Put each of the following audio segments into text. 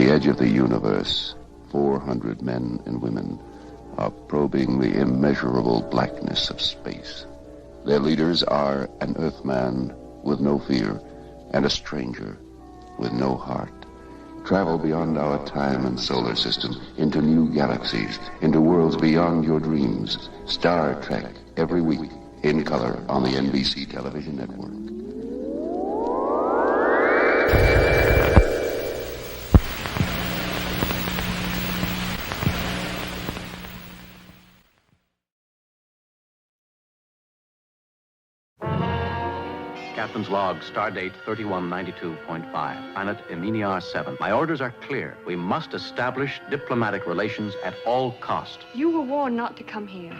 the edge of the universe, 400 men and women are probing the immeasurable blackness of space. Their leaders are an Earthman with no fear and a stranger with no heart. Travel beyond our time and solar system, into new galaxies, into worlds beyond your dreams. Star Trek, every week, in color on the NBC television network. Captain's log, stardate 3192.5, planet Eminiar 7. My orders are clear. We must establish diplomatic relations at all cost. You were warned not to come here.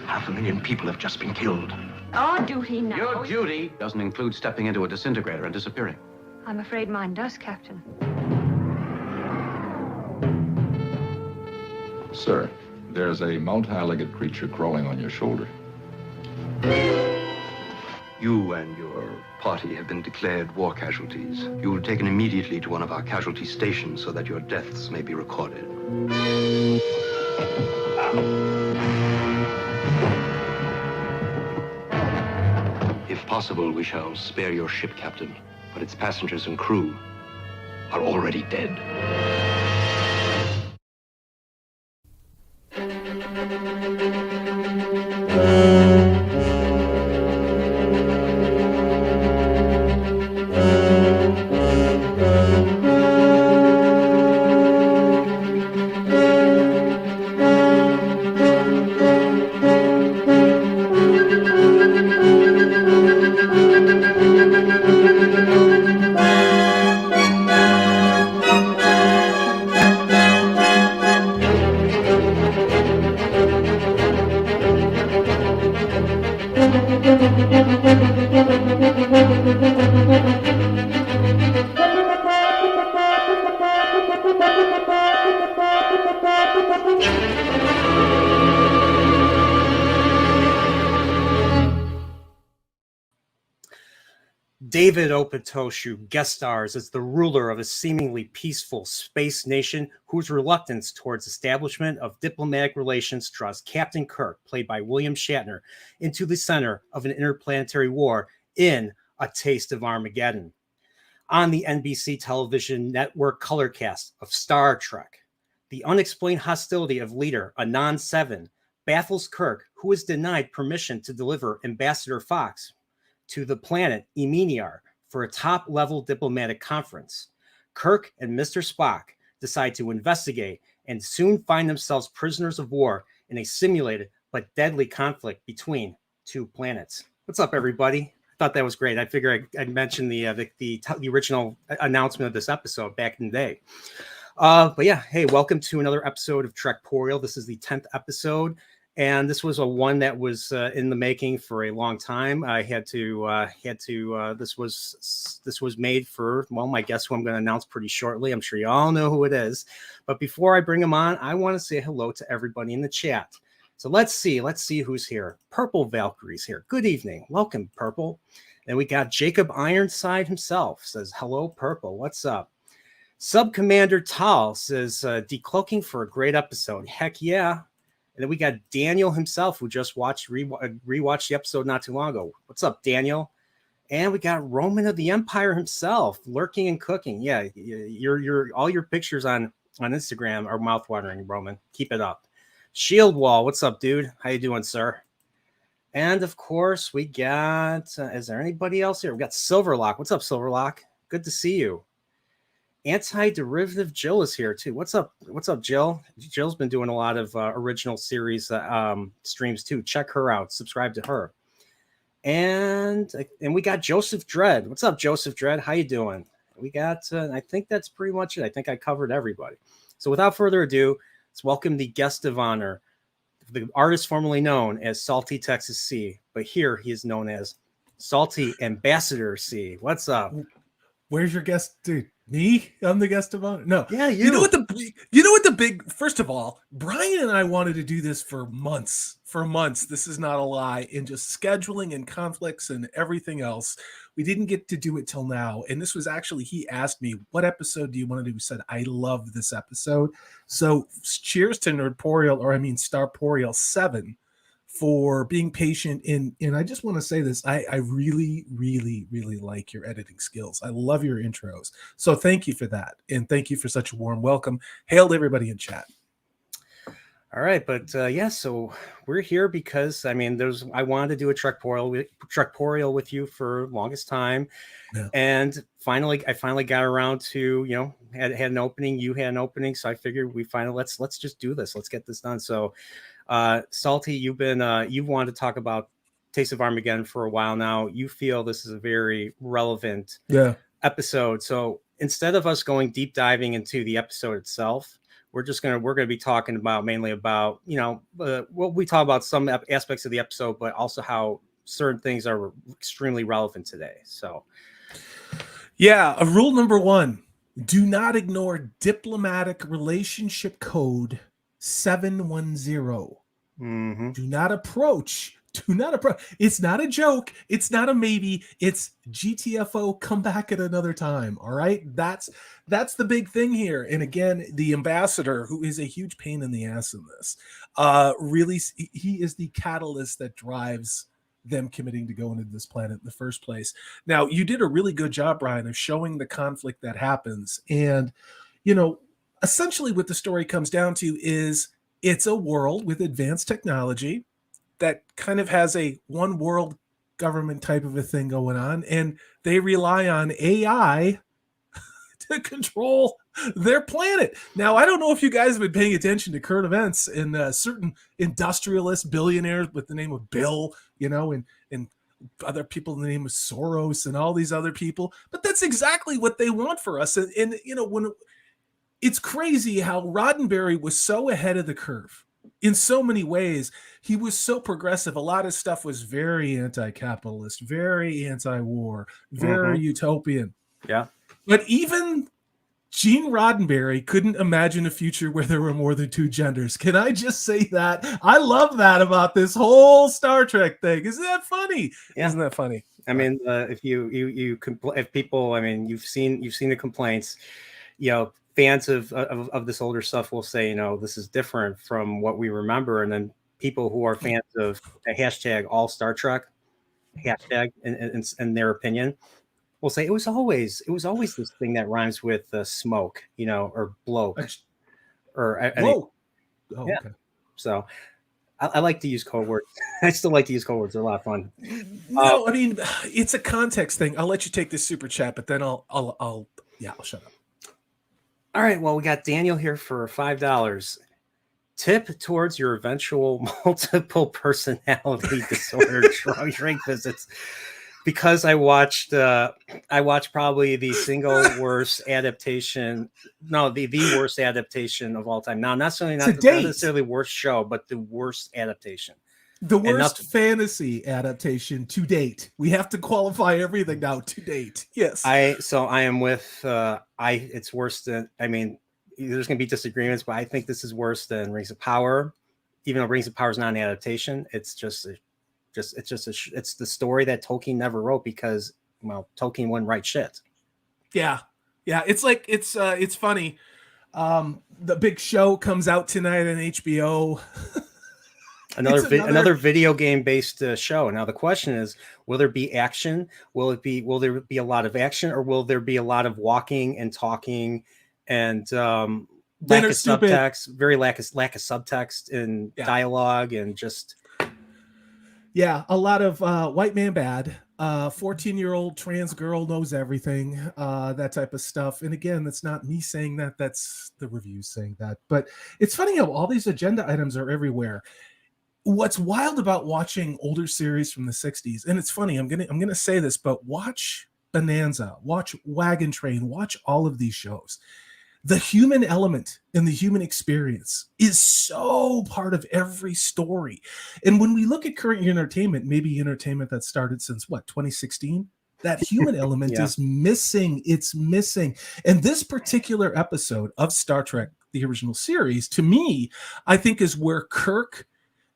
500,000 people have just been killed. Our duty now. Your duty doesn't include stepping into a disintegrator and disappearing. I'm afraid mine does, Captain. Sir, there's a multi-legged creature crawling on your shoulder. You and your party have been declared war casualties. You will be taken immediately to one of our casualty stations so that your deaths may be recorded. If possible, we shall spare your ship, Captain, but its passengers and crew are already dead. David Opatoshu guest stars as the ruler of a seemingly peaceful space nation whose reluctance towards establishment of diplomatic relations draws Captain Kirk, played by William Shatner, into the center of an interplanetary war in A Taste of Armageddon. On the NBC television network color cast of Star Trek, the unexplained hostility of leader Anon 7 baffles Kirk, who is denied permission to deliver Ambassador Fox to the planet Eminiar for a top-level diplomatic conference. Kirk and Mr. Spock decide to investigate and soon find themselves prisoners of war in a simulated but deadly conflict between two planets. What's up, everybody? I thought that was great. I figure I'd mention the original announcement of this episode back in the day. But yeah, hey, welcome to another episode of Trekporial. This is the 10th episode. And this was one that was in the making for a long time. I had to. This was made for, well, my guest, who I'm going to announce pretty shortly. I'm sure you all know who it is. But before I bring him on, I want to say hello to everybody in the chat. So let's see who's here. Purple Valkyrie's here. Good evening, welcome, Purple. And we got Jacob Ironside himself says hello, Purple. What's up? Sub Commander Tal says decloaking for a great episode. Heck yeah. And then we got Daniel himself, who just rewatched the episode not too long ago. What's up, Daniel? And we got Roman of the Empire himself, lurking and cooking. Yeah, your all your pictures on Instagram are mouthwatering, Roman. Keep it up. Shield Wall, what's up, dude? How you doing, sir? And of course, we got. Is there anybody else here? We got Silverlock. What's up, Silverlock? Good to see you. Anti-Derivative Jill is here too. What's up? What's up, Jill? Jill's been doing a lot of original series streams too. Check her out. Subscribe to her. And we got Joseph Dredd. What's up, Joseph Dredd? How you doing? We got. I think that's pretty much it. I think I covered everybody. So without further ado, let's welcome the guest of honor, the artist formerly known as Salty Texas C, but here he is known as Salty Ambassador C. What's up? Where's your guest, dude? Me? I'm the guest of honor. No. Yeah, You know what the big, first of all, Brian and I wanted to do this for months. For months. This is not a lie. And just scheduling and conflicts and everything else. We didn't get to do it till now. And this was actually, he asked me, what episode do you want to do? We said, I love this episode. So cheers to Starporial 7 for being patient. And I just want to say this. I really, really, really like your editing skills. I love your intros. So thank you for that. And thank you for such a warm welcome. Hail to everybody in chat. All right, but so we're here because I wanted to do a Trekporial with you for longest time, and I finally got around to had an opening. You had an opening, so I figured let's just do this. Let's get this done. So, Salty, you've wanted to talk about Taste of Armageddon for a while now. You feel this is a very relevant episode. So instead of us going deep diving into the episode itself, we're going to be talking mainly about we talk about some aspects of the episode, but also how certain things are extremely relevant today. So, rule number 1: do not ignore diplomatic relationship code 710. Mm-hmm. Do not approach. It's not a joke. It's not a maybe. It's GTFO. Come back at another time. All right. That's the big thing here. And again, the ambassador, who is a huge pain in the ass in this, really, he is the catalyst that drives them committing to going into this planet in the first place. Now, you did a really good job, Brian, of showing the conflict that happens. And, essentially what the story comes down to is it's a world with advanced technology that kind of has a one world government type of a thing going on, and they rely on AI to control their planet. Now, I don't know if you guys have been paying attention to current events and certain industrialist billionaires with the name of Bill, and other people in the name of Soros and all these other people, but that's exactly what they want for us. And when it's crazy how Roddenberry was so ahead of the curve in so many ways. He was so progressive. A lot of stuff was very anti-capitalist, very anti-war, very utopian. Yeah. But even Gene Roddenberry couldn't imagine a future where there were more than 2 genders. Can I just say that? I love that about this whole Star Trek thing. Isn't that funny? Yeah. Isn't that funny? I mean, if people, you've seen the complaints, fans of this older stuff will say, this is different from what we remember. And then people who are fans of the hashtag all Star Trek hashtag in their opinion will say it was always this thing that rhymes with smoke, or bloke or whoa. Yeah. Okay. So I like to use code words. I still like to use code words. They're a lot of fun. No, it's a context thing. I'll let you take this super chat, but then I'll shut up. All right. Well, we got Daniel here for $5. Tip towards your eventual multiple personality disorder drink visits. Because I watched probably the single worst adaptation. No, the worst adaptation of all time. Now, not necessarily worst show, but the worst adaptation. The worst fantasy adaptation to date. We have to qualify everything now to date. Yes. I am with it's worse than, there's going to be disagreements, but I think this is worse than Rings of Power. Even though Rings of Power is not an adaptation, it's the story that Tolkien never wrote because, Tolkien wouldn't write shit. Yeah. Yeah. It's like, it's funny. The big show comes out tonight on HBO. Another video game based show. Now the question is, will there be action? Will there be a lot of action, or will there be a lot of walking and talking and lack of subtext, very lack of subtext in dialogue and just a lot of white man bad, 14-year-old trans girl knows everything, that type of stuff. And again, that's not me saying that, that's the reviews saying that. But it's funny how all these agenda items are everywhere. What's wild about watching older series from the 60s, and it's funny, I'm gonna say this, but watch Bonanza, watch Wagon Train, watch all of these shows. The human element and the human experience is so part of every story. And when we look at current entertainment, maybe entertainment that started since 2016, That human element Yeah. is missing. It's missing. And this particular episode of Star Trek, the original series, to me, I think is where Kirk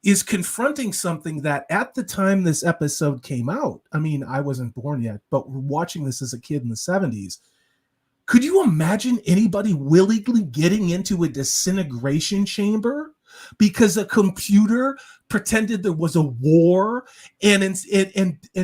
is confronting something that at the time this episode came out, I mean, I wasn't born yet, but watching this as a kid in the 70s, could you imagine anybody willingly getting into a disintegration chamber because a computer pretended there was a war, and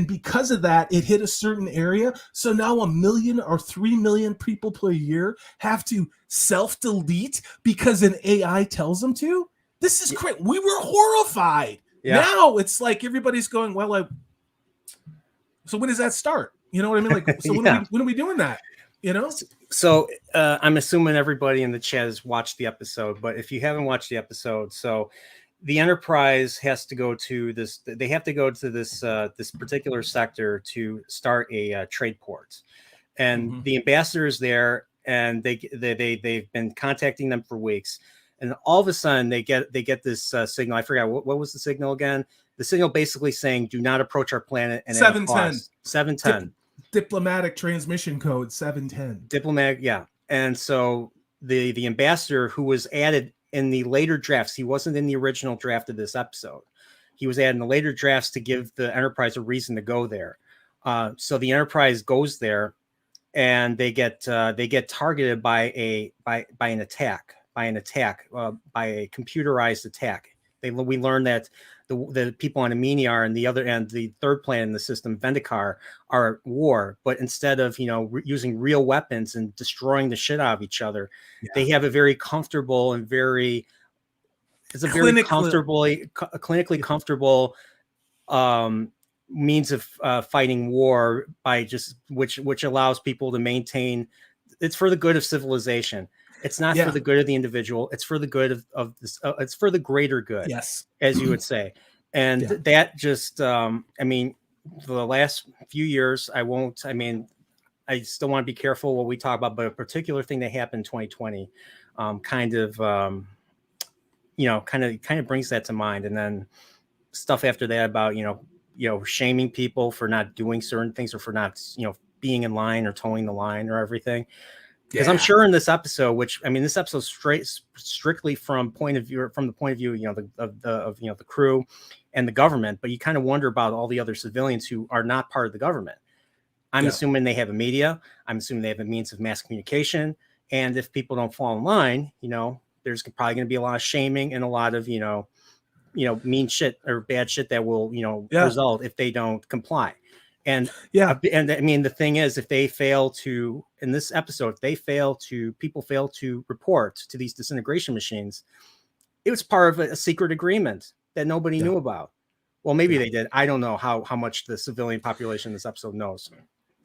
because of that, it hit a certain area? So now 1 million or 3 million people per year have to self-delete because an AI tells them to? This is crazy. We were horrified. Yeah. Now it's like everybody's going, well, so when does that start? You know what I mean? Like, so when are we doing that? You know? So I'm assuming everybody in the chat has watched the episode, but if you haven't watched the episode, so the Enterprise has to go to this. They have to go to this this particular sector to start a trade port, and the ambassador is there, and they've been contacting them for weeks, and all of a sudden they get this signal. I forgot what was the signal again. The signal basically saying, "Do not approach our planet." And 710. 710. Diplomatic transmission code 710. Diplomatic, yeah. And so the ambassador, who was added in the later drafts, he wasn't in the original draft of this episode. He was added in the later drafts to give the Enterprise a reason to go there. So the Enterprise goes there, and they get targeted by an attack, by a computerized attack. We learn that the people on Aminiar and the other end, the third planet in the system, Vendikar, are at war. But instead of using real weapons and destroying the shit out of each other, they have a very comfortable and very clinically comfortable means of fighting war by which allows people to maintain. It's for the good of civilization. It's not for the good of the individual. It's for the good of this. It's for the greater good. Yes, as you would say. And that just, I mean, for the last few years, I still want to be careful what we talk about, but a particular thing that happened in 2020, kind of brings that to mind. And then stuff after that about, shaming people for not doing certain things or for not, being in line or towing the line or everything. Because I'm sure in this episode, this episode strictly from the point of view, of the crew and the government, but you kind of wonder about all the other civilians who are not part of the government. I'm assuming they have a media. I'm assuming they have a means of mass communication. And if people don't fall in line, there's probably going to be a lot of shaming and a lot of, mean shit or bad shit that will, result if they don't comply. And and I mean, the thing is, if they fail to, in this episode, people fail to report to these disintegration machines, it was part of a secret agreement that nobody knew about. Well, maybe they did. I don't know how much the civilian population in this episode knows.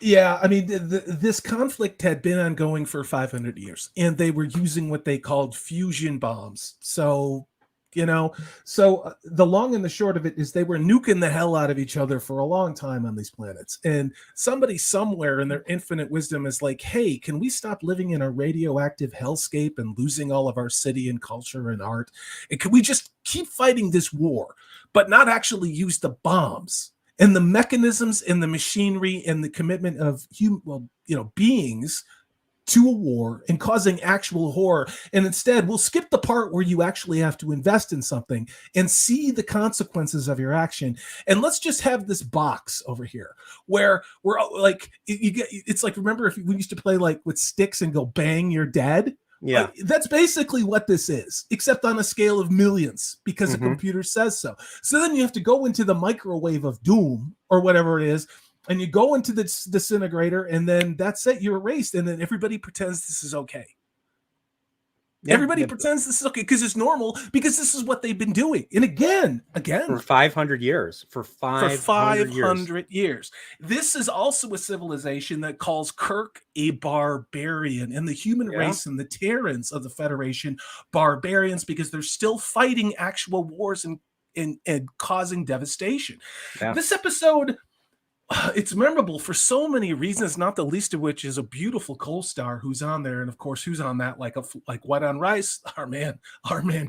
Yeah, I mean, this conflict had been ongoing for 500 years, and they were using what they called fusion bombs. So, the long and the short of it is they were nuking the hell out of each other for a long time on these planets. And somebody somewhere in their infinite wisdom is like, hey, can we stop living in a radioactive hellscape and losing all of our city and culture and art? And can we just keep fighting this war, but not actually use the bombs and the mechanisms and the machinery and the commitment of beings to a war and causing actual horror? And instead, we'll skip the part where you actually have to invest in something and see the consequences of your action. And let's just have this box over here where we're like, it's like, remember if we used to play like with sticks and go bang, you're dead? Yeah. Like, that's basically what this is, except on a scale of millions because the computer says so. So then you have to go into the microwave of doom or whatever it is, and you go into the disintegrator, and then that's it. You're erased, and then everybody pretends this is okay. Everybody pretends this is okay because it's normal, because this is what they've been doing. And again, for 500 years. For 500 years. This is also a civilization that calls Kirk a barbarian, and the human race and the Terrans of the Federation barbarians, because they're still fighting actual wars and causing devastation. Yeah. This episode, it's memorable for so many reasons, not the least of which is a beautiful co-star who's on there. And of course, who's on that like white on rice? Our man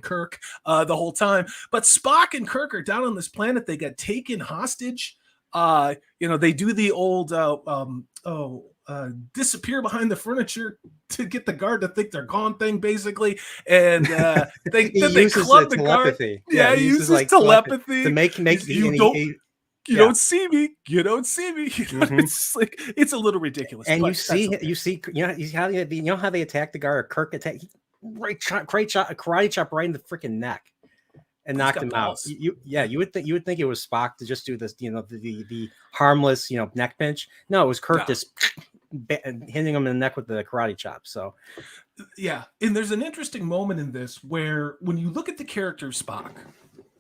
Kirk, the whole time. But Spock and Kirk are down on this planet. They got taken hostage They do the old disappear behind the furniture to get the guard to think they're gone thing, basically. And they club the guard. telepathy. Yeah, he uses like telepathy to make you don't see me. You don't see me. It's like, it's a little ridiculous. And you see, how they attack the guard. Kirk attack, karate chop right in the freaking neck, and knocked him out. You would think it was Spock to just do this, the harmless, neck pinch. No, it was Kirk just hitting him in the neck with the karate chop. So, yeah, and there's an interesting moment in this where when you look at the character of Spock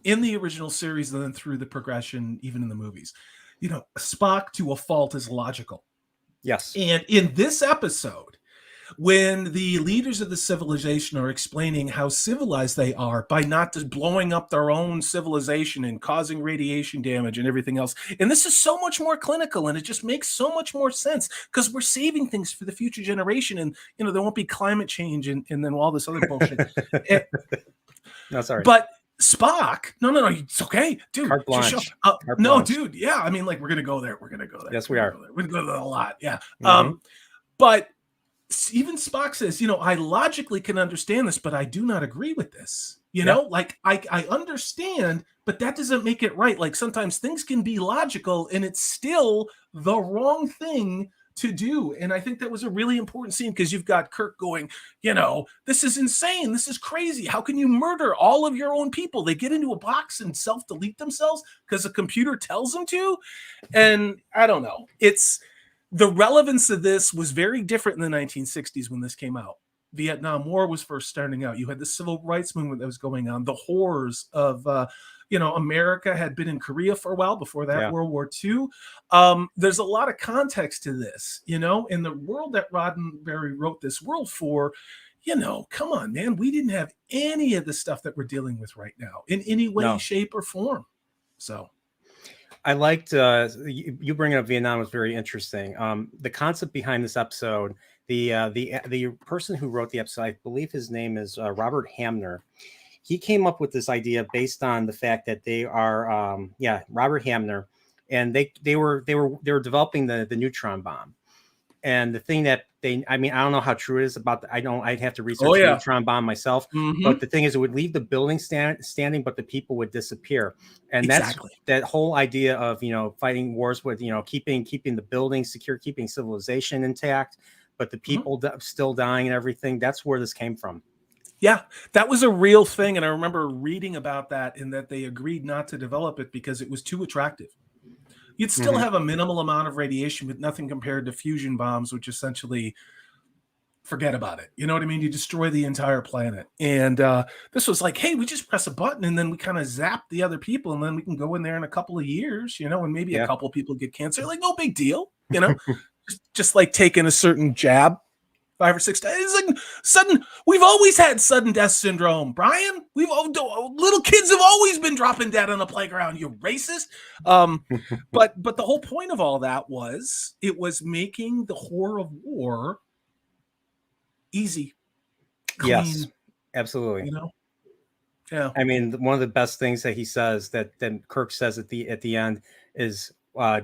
in the original series and then through the progression, even in the movies, Spock to a fault is logical. Yes. And in this episode, when the leaders of the civilization are explaining how civilized they are by not just blowing up their own civilization and causing radiation damage and everything else. And this is so much more clinical, and it just makes so much more sense because we're saving things for the future generation, and there won't be climate change and then all this other bullshit. No, sorry. But Spock, no, it's okay, dude. Carte blanche. No, dude, yeah. I mean, like, we're gonna go there. Yes, we are. We're gonna go there a lot, yeah. But even Spock says, I logically can understand this, but I do not agree with this. Like I understand, but that doesn't make it right. Like sometimes things can be logical and it's still the wrong thing to do. And I think that was a really important scene because you've got Kirk going, this is insane. This is crazy. How can you murder all of your own people? They get into a box and self-delete themselves because a computer tells them to. And I don't know. The relevance of this was very different in the 1960s when this came out. Vietnam War was first starting out. You had the civil rights movement that was going on. The horrors of, America had been in Korea for a while before that, World War II. There's a lot of context to this, in the world that Roddenberry wrote this world for. Come on, man. We didn't have any of the stuff that we're dealing with right now in any way, shape, or form. So. I liked you bringing up Vietnam was very interesting. The concept behind this episode, the person who wrote the episode, I believe his name is Robert Hamner. He came up with this idea based on the fact that they are, Robert Hamner, and they were developing the neutron bomb. And the thing that I don't know how true it is about I'd have to research the neutron bomb myself. But the thing is, it would leave the building standing, but the people would disappear. And that's that whole idea of, fighting wars with, keeping the buildings secure, keeping civilization intact, but the people still dying and everything. That's where this came from. Yeah, that was a real thing. And I remember reading about that, in that they agreed not to develop it because it was too attractive. You'd still have a minimal amount of radiation, but nothing compared to fusion bombs, which essentially, forget about it. You know what I mean? You destroy the entire planet. And this was like, hey, we just press a button and then we kind of zap the other people, and then we can go in there in a couple of years, and maybe a couple of people get cancer. Like, no big deal, just like taking a certain jab 5 or 6 days. It's like sudden. We've always had sudden death syndrome, Brian. Little kids have always been dropping dead on the playground. You racist. But the whole point of all that was it was making the horror of war easy. Clean, yes, absolutely. Yeah. I mean, one of the best things that he says that Kirk says at the end is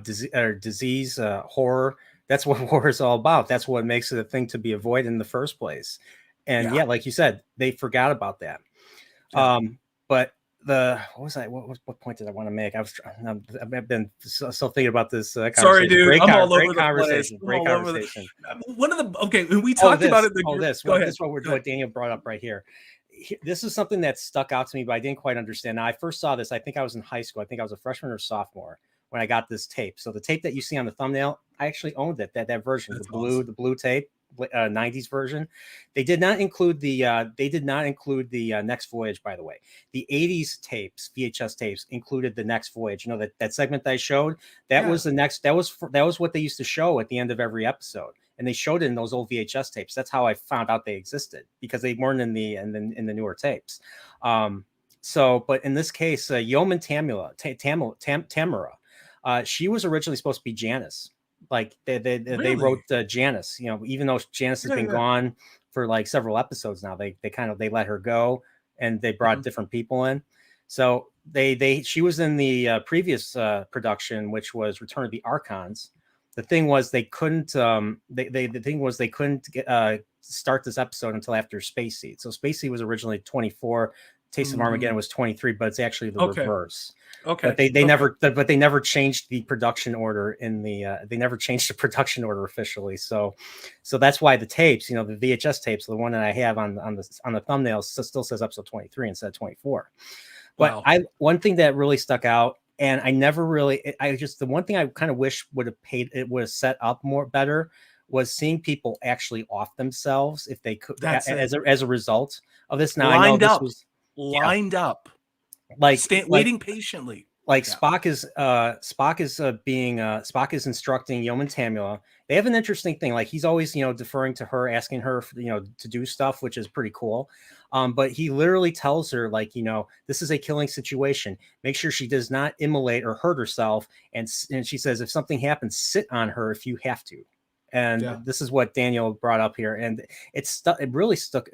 disease, horror. That's what horror is all about. That's what makes it a thing to be avoided in the first place. And like you said, they forgot about that. Yeah. But what point did I want to make? I've been so thinking about this. Sorry, dude. I'm all over the conversation. place. Great conversation. One of the we talked about it. What Daniel brought up right here. This is something that stuck out to me, but I didn't quite understand. Now, I first saw this. I think I was in high school. I think I was a freshman or sophomore when I got this tape. So the tape that you see on the thumbnail, I actually owned it. That version, that's the blue tape, 90s version. They did not include the Next Voyage, by the way. The 80s tapes, VHS tapes, included the Next Voyage. That segment that I showed, was the next. That was what they used to show at the end of every episode, and they showed it in those old VHS tapes. That's how I found out they existed, because they weren't in the newer tapes. But in this case, Yeoman Tamara. She was originally supposed to be Janice. Like they wrote Janice, even though Janice has been gone for like several episodes now, they let her go, and they brought different people in. So she was in the previous production, which was Return of the Archons. The thing was they couldn't start this episode until after Space Seed. So Space Seed was originally 24, Taste of Armageddon was 23, but it's actually the reverse. Okay. But they never changed the production order in the they never changed the production order officially. So that's why the tapes, the VHS tapes, the one that I have on the thumbnail still says episode 23 instead of 24. But Wow. One thing that really stuck out, and the one thing I kind of wish would have set up more better was seeing people actually off themselves if they could as a result of this. Now lined I know up, this was lined up, waiting patiently. Spock is instructing Yeoman Tamula. They have an interesting thing. Like he's always, deferring to her, asking her, to do stuff, which is pretty cool. But he literally tells her, like, this is a killing situation. Make sure she does not immolate or hurt herself. And she says, if something happens, sit on her if you have to. And this is what Daniel brought up here, and it really stuck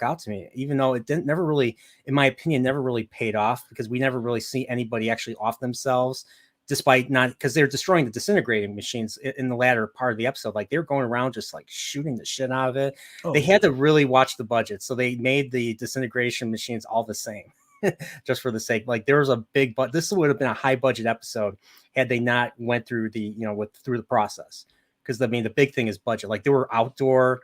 out to me, even though it never really, in my opinion, never really paid off, because we never really see anybody actually off themselves, despite because they're destroying the disintegrating machines in the latter part of the episode. Like they're going around just like shooting the shit out of it. They had to really watch the budget, so they made the disintegration machines all the same. Just for the sake, like there was a big, but this would have been a high budget episode had they not went through through the process. Because the big thing is budget. Like there were outdoor,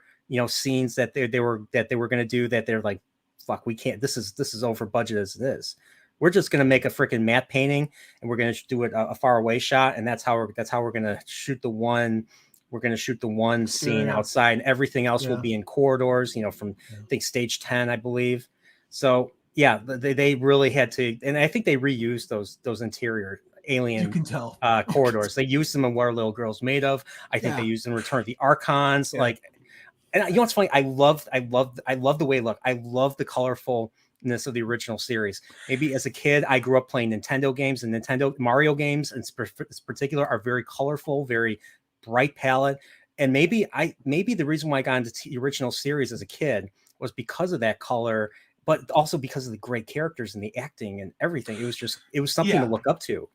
scenes that they were going to do that they're like, fuck, we can't. This is over budget as it is. We're just going to make a freaking matte painting, and we're going to do it a far away shot, and that's how we're going to shoot the one. We're going to shoot the one scene outside, and everything else will be in corridors. From I think stage 10, I believe. So yeah, they really had to, and I think they reused those interior alien, you can tell, corridors. They used them in What Are Little Girls Made Of. I think they used them in Return of the Archons. And what's funny? I love the way it looked. I love the colorfulness of the original series. Maybe as a kid, I grew up playing Nintendo games, and Nintendo Mario games in particular are very colorful, very bright palette. And maybe the reason why I got into the original series as a kid was because of that color, but also because of the great characters and the acting and everything. It was something to look up to.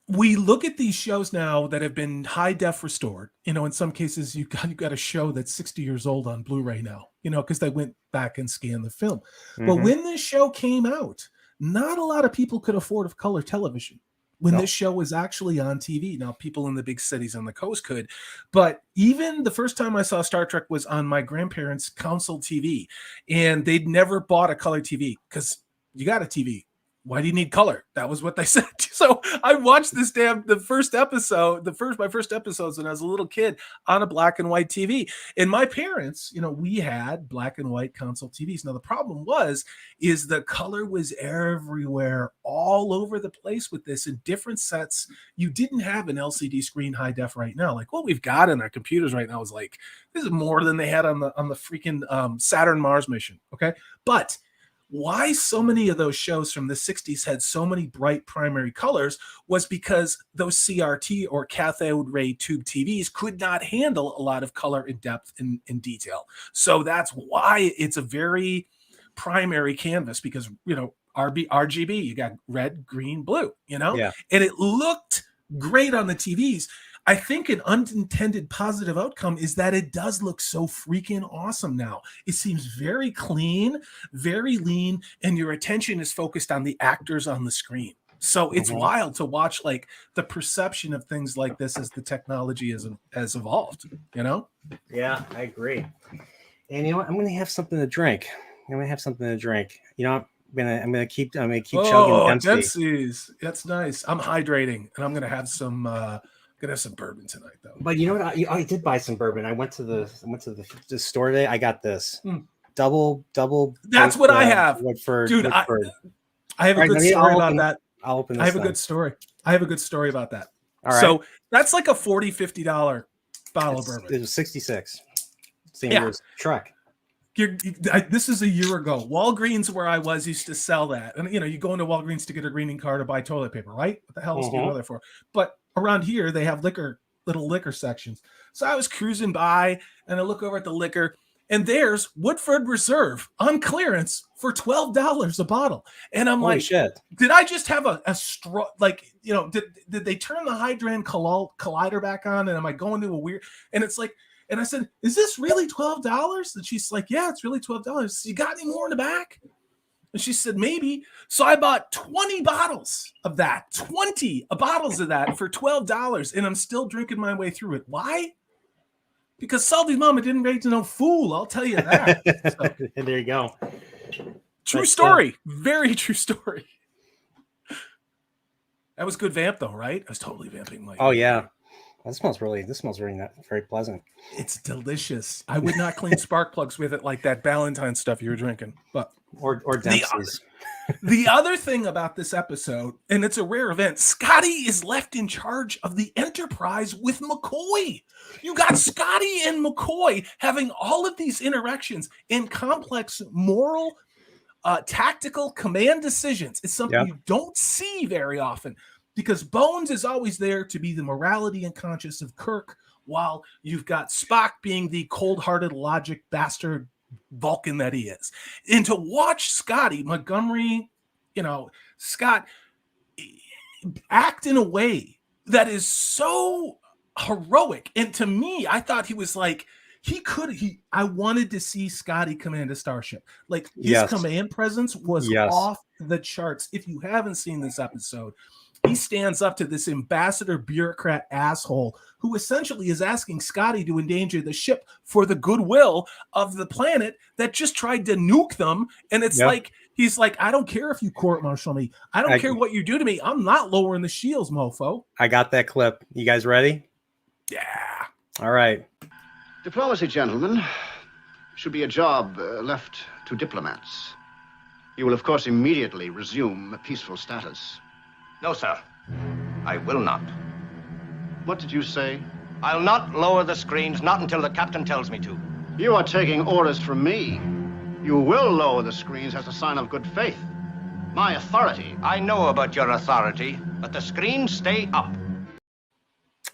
We look at these shows now that have been high def restored. In some cases, you got a show that's 60 years old on Blu-ray now, because they went back and scanned the film. But when this show came out, not a lot of people could afford a color television when this show was actually on TV. Now, people in the big cities on the coast could, but even the first time I saw Star Trek was on my grandparents' console TV, and they'd never bought a color TV because you got a TV. Why do you need color? That was what they said. So I watched my first episodes when I was a little kid on a black and white TV. And my parents, we had black and white console TVs. Now the problem is the color was everywhere, all over the place with this in different sets. You didn't have an LCD screen high def right now. Like what we've got in our computers right now is like, this is more than they had on the freaking Saturn Mars mission. Okay. But why so many of those shows from the 60s had so many bright primary colors was because those CRT or cathode ray tube TVs could not handle a lot of color in depth and in detail. So that's why it's a very primary canvas, because, RGB, you got red, green, blue, and it looked great on the TVs. I think an unintended positive outcome is that it does look so freaking awesome now. It seems very clean, very lean, and your attention is focused on the actors on the screen. So it's wild to watch, like, the perception of things like this as the technology has evolved, Yeah, I agree. And you know what? I'm going to have something to drink. I'm gonna keep chugging Dempsey's. That's nice. I'm hydrating, and I'm gonna have some bourbon tonight, though. But you know what? I did buy some bourbon. I went to the store today. I got this double. That's what I have, dude. I have a good story about that. I'll open this. I have a good story. I have a good story about that. All right. So that's like a $40-$50 bottle of bourbon. It was 66. Same year as Trek. This is a year ago. Walgreens, where I was, used to sell that. And, you go into Walgreens to get a greeting card to buy toilet paper, right? What the hell is you go there for? But around here, they have little liquor sections. So I was cruising by, and I look over at the liquor, and there's Woodford Reserve on clearance for $12 a bottle. And I'm Holy like, shit. did I just have a straw? Like, you know, did they turn the Hydran Collider back on? And am I going to a weird? And it's like, and I said, is this really $12? And she's like, yeah, it's really $12. You got any more in the back? And she said, maybe. So I bought 20 bottles of that, 20 bottles of that for $12. And I'm still drinking my way through it. Why? Because Salty Mama didn't raise no fool. I'll tell you that. So, And there you go. true story. Very true story. That was good vamp though, right? I was totally vamping. Like, Oh yeah. This smells very very pleasant. it's delicious. I would not clean spark plugs with it like that Valentine stuff you were drinking. But Or Dempsey's. the other thing about this episode, and it's a rare event, Scotty is left in charge of the Enterprise with McCoy. You got Scotty and McCoy having all of these interactions in complex moral, tactical command decisions. It's something you don't see very often, because Bones is always there to be the morality and conscience of Kirk, while you've got Spock being the cold-hearted logic bastard Vulcan that he is. And to watch Scotty, Montgomery, you know, Scott act in a way that is so heroic. And to me, I thought he was like, I wanted to see Scotty command a starship. Like his command presence was off the charts. If you haven't seen this episode, he stands up to this ambassador bureaucrat asshole who essentially is asking Scotty to endanger the ship for the goodwill of the planet that just tried to nuke them. And it's like, he's like, I don't care if you court-martial me. I don't care what you do to me. I'm not lowering the shields, mofo. I got that clip. You guys ready? Yeah. All right. Diplomacy, gentlemen, should be a job left to diplomats. You will, of course, immediately resume a peaceful status. No, sir. I will not. What did you say? I'll not lower the screens, not until the captain tells me to. You are taking orders from me. You will lower the screens as a sign of good faith. My authority. I know about your authority, but the screens stay up.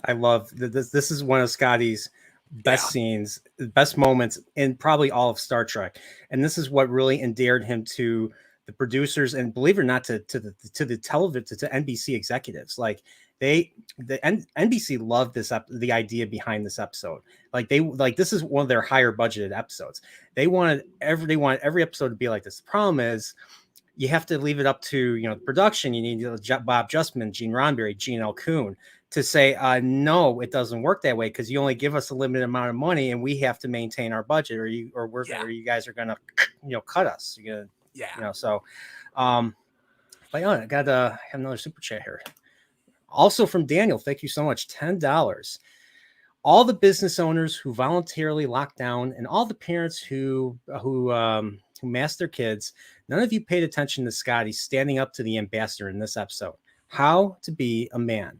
I love this. This is one of Scotty's best scenes, best moments in probably all of Star Trek. And this is what really endeared him to the producers, and believe it or not, to the television, to NBC executives. Like NBC loved the idea behind this episode. This is one of their higher budgeted episodes. They wanted every episode to be like this. The problem is you have to leave it up to, the production. You need Bob Justman, Gene Roddenberry, Gene L. Kuhn to say, no, it doesn't work that way, because you only give us a limited amount of money and we have to maintain our budget, or you guys are gonna, cut us. You're gonna, but I got have another super chat here. Also from Daniel, thank you so much. $10. All the business owners who voluntarily locked down, and all the parents who masked their kids, none of you paid attention to Scotty standing up to the ambassador in this episode. How to be a man.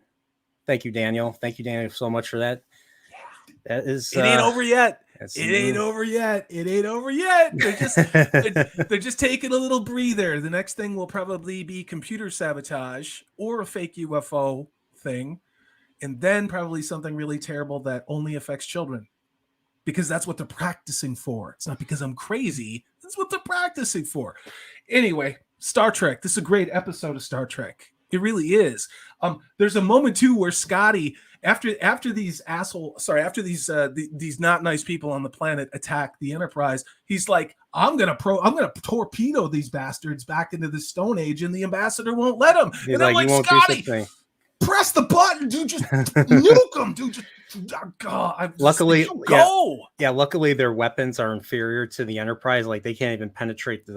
Thank you, Daniel. Thank you, Daniel, so much for that. That is. It ain't over yet. It ain't over yet. It ain't over yet. They're just taking a little breather. The next thing will probably be computer sabotage or a fake UFO thing, and then probably something really terrible that only affects children, because that's what they're practicing for. It's not because I'm crazy. That's what they're practicing for. Anyway, Star Trek. This is a great episode of Star Trek. It really is. There's a moment too where Scotty, after these not nice people on the planet attack the Enterprise, he's like, I'm gonna torpedo these bastards back into the Stone Age, and the ambassador won't let him. He's and I'm like, Scotty, press the button, dude. Just nuke them, dude. Luckily their weapons are inferior to the Enterprise. Like they can't even penetrate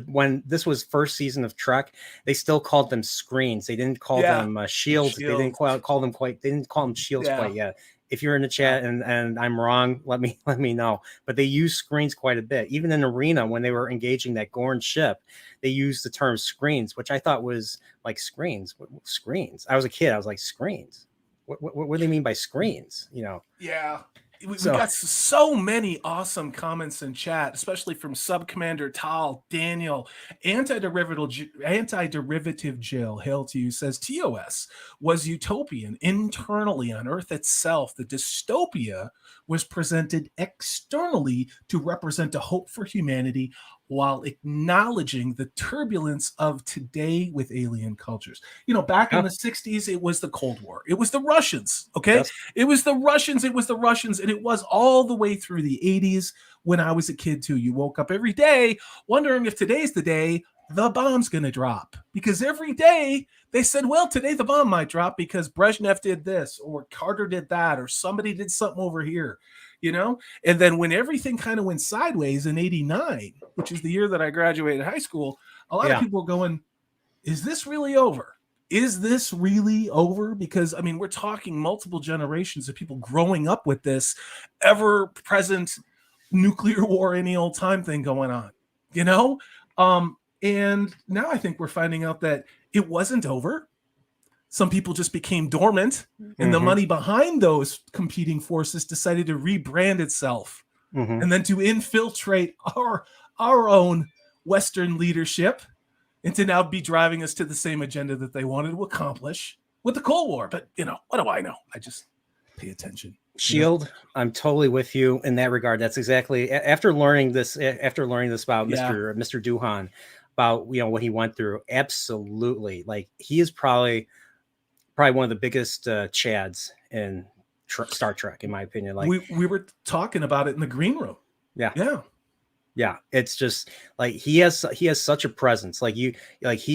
when this was first season of Trek, they still called them screens. They didn't call them shields. They didn't call them shields quite yet. If you're in the chat and I'm wrong, let me know. But they use screens quite a bit. Even in Arena, when they were engaging that Gorn ship, they used the term screens, which I thought was like screens. Screens. I was a kid. I was like, screens. What do they mean by screens? Yeah. We So got so many awesome comments in chat, especially from Sub Commander Tal, Daniel, anti-derivative Jill, hail to you, says TOS was utopian internally on Earth itself. The dystopia was presented externally to represent a hope for humanity while acknowledging the turbulence of today with alien cultures. You know, back in the 60s, it was the Cold War. It was the Russians, okay? Yes. It was the Russians, and it was all the way through the 80s when I was a kid too. You woke up every day wondering if today's the day the bomb's going to drop. Because every day they said, well, today the bomb might drop because Brezhnev did this or Carter did that or somebody did something over here, you know? And then when everything kind of went sideways in 89, which is the year that I graduated high school, a lot of people were going, is this really over? Is this really over? Because, I mean, we're talking multiple generations of people growing up with this ever-present nuclear war any old time thing going on, you know? And now I think we're finding out that it wasn't over. Some people just became dormant, and the money behind those competing forces decided to rebrand itself and then to infiltrate our own Western leadership and to now be driving us to the same agenda that they wanted to accomplish with the Cold War. But, you know, what do I know? I just pay attention. Shield, I'm totally with you in that regard. That's exactly after learning this about Mr. Duhan, about, you know, what he went through. Absolutely. Like, he is probably one of the biggest chads in Star Trek, in my opinion. Like, we were talking about it in the green room. Yeah, it's just like he has such a presence. Like he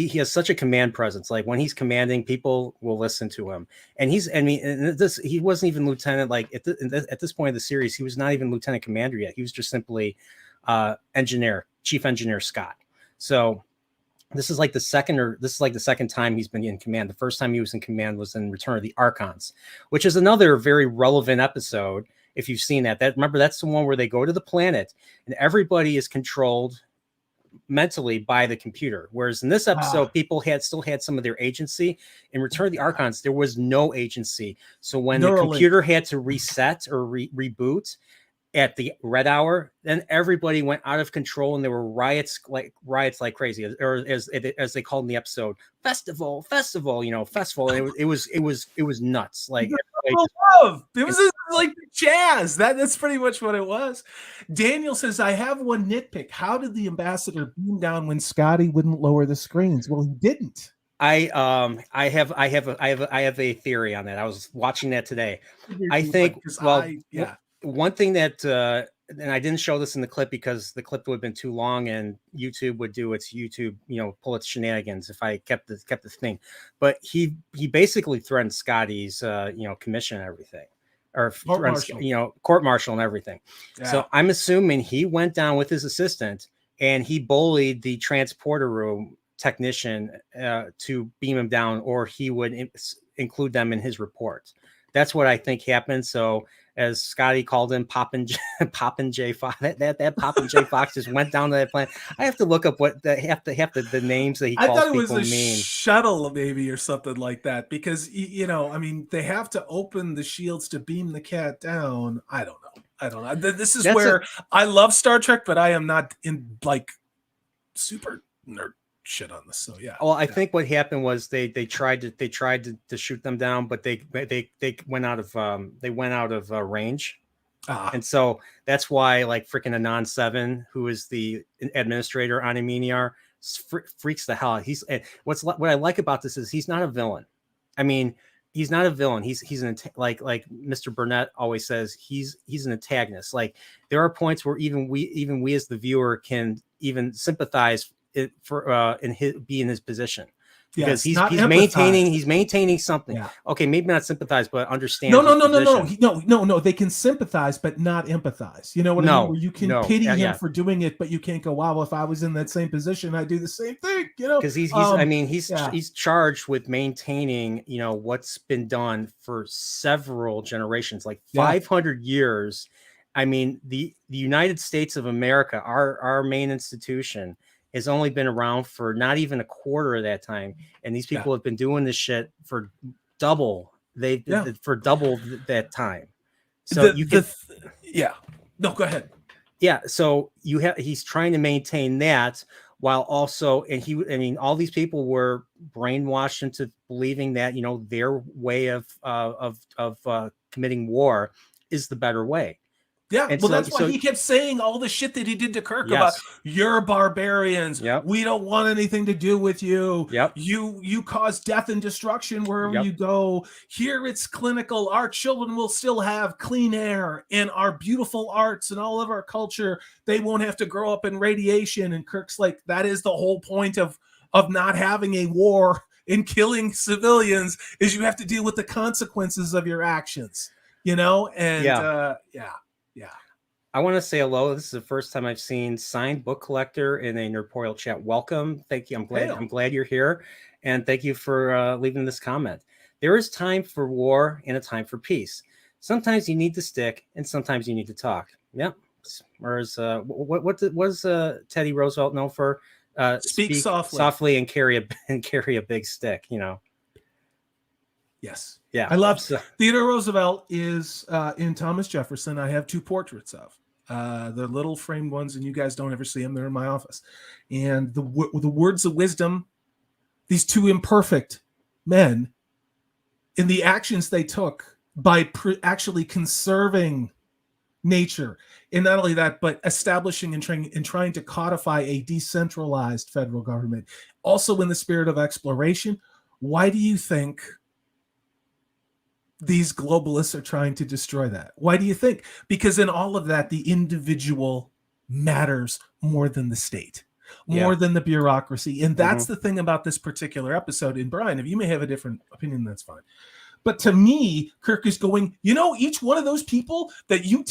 has such a command presence. Like when he's commanding, people will listen to him. And he wasn't even lieutenant. Like at this point of the series, he was not even lieutenant commander yet. He was just simply chief engineer Scott. So this is like the second time he's been in command. The first time he was in command was in Return of the Archons, which is another very relevant episode. If you've seen that, remember, that's the one where they go to the planet and everybody is controlled mentally by the computer. Whereas in this episode, people still had some of their agency. In Return of the Archons, there was no agency. So when the computer had to reset or reboot at the red hour, then everybody went out of control and there were riots like crazy, or as they called in the episode, festival, you know, festival. And it was nuts. Like love. It was like jazz. That's pretty much what it was. Daniel says, I have one nitpick. How did the ambassador beam down when Scotty wouldn't lower the screens? Well, he didn't. I have a theory on that. I was watching that today. I think, one thing that, and I didn't show this in the clip because the clip would have been too long and YouTube would do its YouTube, you know, pull its shenanigans if I kept the thing. But he basically threatened Scotty's, you know, commission and everything, or court martial and everything. Yeah. So I'm assuming he went down with his assistant and he bullied the transporter room technician to beam him down, or he would include them in his report. That's what I think happened. So, as Scotty called him, Poppin' J Fox. That Poppin' J Fox just went down to that planet. I have to look up what the names that he calls people mean. I thought it was a shuttle maybe or something like that, because, you know, I mean, they have to open the shields to beam the cat down. I don't know. This is where I love Star Trek, but I am not in like super nerd shit on this. So yeah. Well, I think what happened was they tried to shoot them down, but they went out of range. And so that's why, like, freaking Anon 7, who is the administrator on Eminiar, freaks the hell out. What I like about this is he's not a villain. I mean, he's not a villain. He's an like Mr. Burnett always says, he's an antagonist. Like, there are points where even we as the viewer can even sympathize be in his position, because he's maintaining something. Yeah. Okay, maybe not sympathize, but understand. No. They can sympathize, but not empathize. You know what I mean? Where you can pity him for doing it, but you can't go, wow, if I was in that same position, I'd do the same thing. You know, because he's charged with maintaining, you know, what's been done for several generations, like 500 years. I mean, the United States of America, our main institution, has only been around for not even a quarter of that time, and these people have been doing this shit for double that time. So you can, yeah. No, go ahead. yeah. So he's trying to maintain that while also, all these people were brainwashed into believing that, their way of committing war is the better way. Yeah, And well, that's why he kept saying all the shit that he did to Kirk about, you're barbarians. Yep. We don't want anything to do with you. Yep. You cause death and destruction wherever you go. Here it's clinical. Our children will still have clean air, and our beautiful arts and all of our culture, they won't have to grow up in radiation. And Kirk's like, that is the whole point of not having a war and killing civilians, is you have to deal with the consequences of your actions, And yeah. I want to say hello. This is the first time I've seen Signed Book Collector in a Nerdpoil chat. Welcome. Thank you. I'm glad you're here. And thank you for leaving this comment. There is time for war and a time for peace. Sometimes you need to stick and sometimes you need to talk. Yep. Whereas what was Teddy Roosevelt known for? Speak softly and carry a big stick, Yes. Yeah. I love Theodore Roosevelt is in Thomas Jefferson. I have 2 portraits of the little framed ones, and you guys don't ever see them. They're in my office. And the words of wisdom, these 2 imperfect men, in the actions they took by actually conserving nature, and not only that, but establishing and trying to codify a decentralized federal government, also in the spirit of exploration. Why do you think these globalists are trying to destroy that? Why do you think? Because in all of that, the individual matters more than the state, more than the bureaucracy. And that's the thing about this particular episode. And Brian, if you may have a different opinion, that's fine. But to me, Kirk is going, each one of those people that you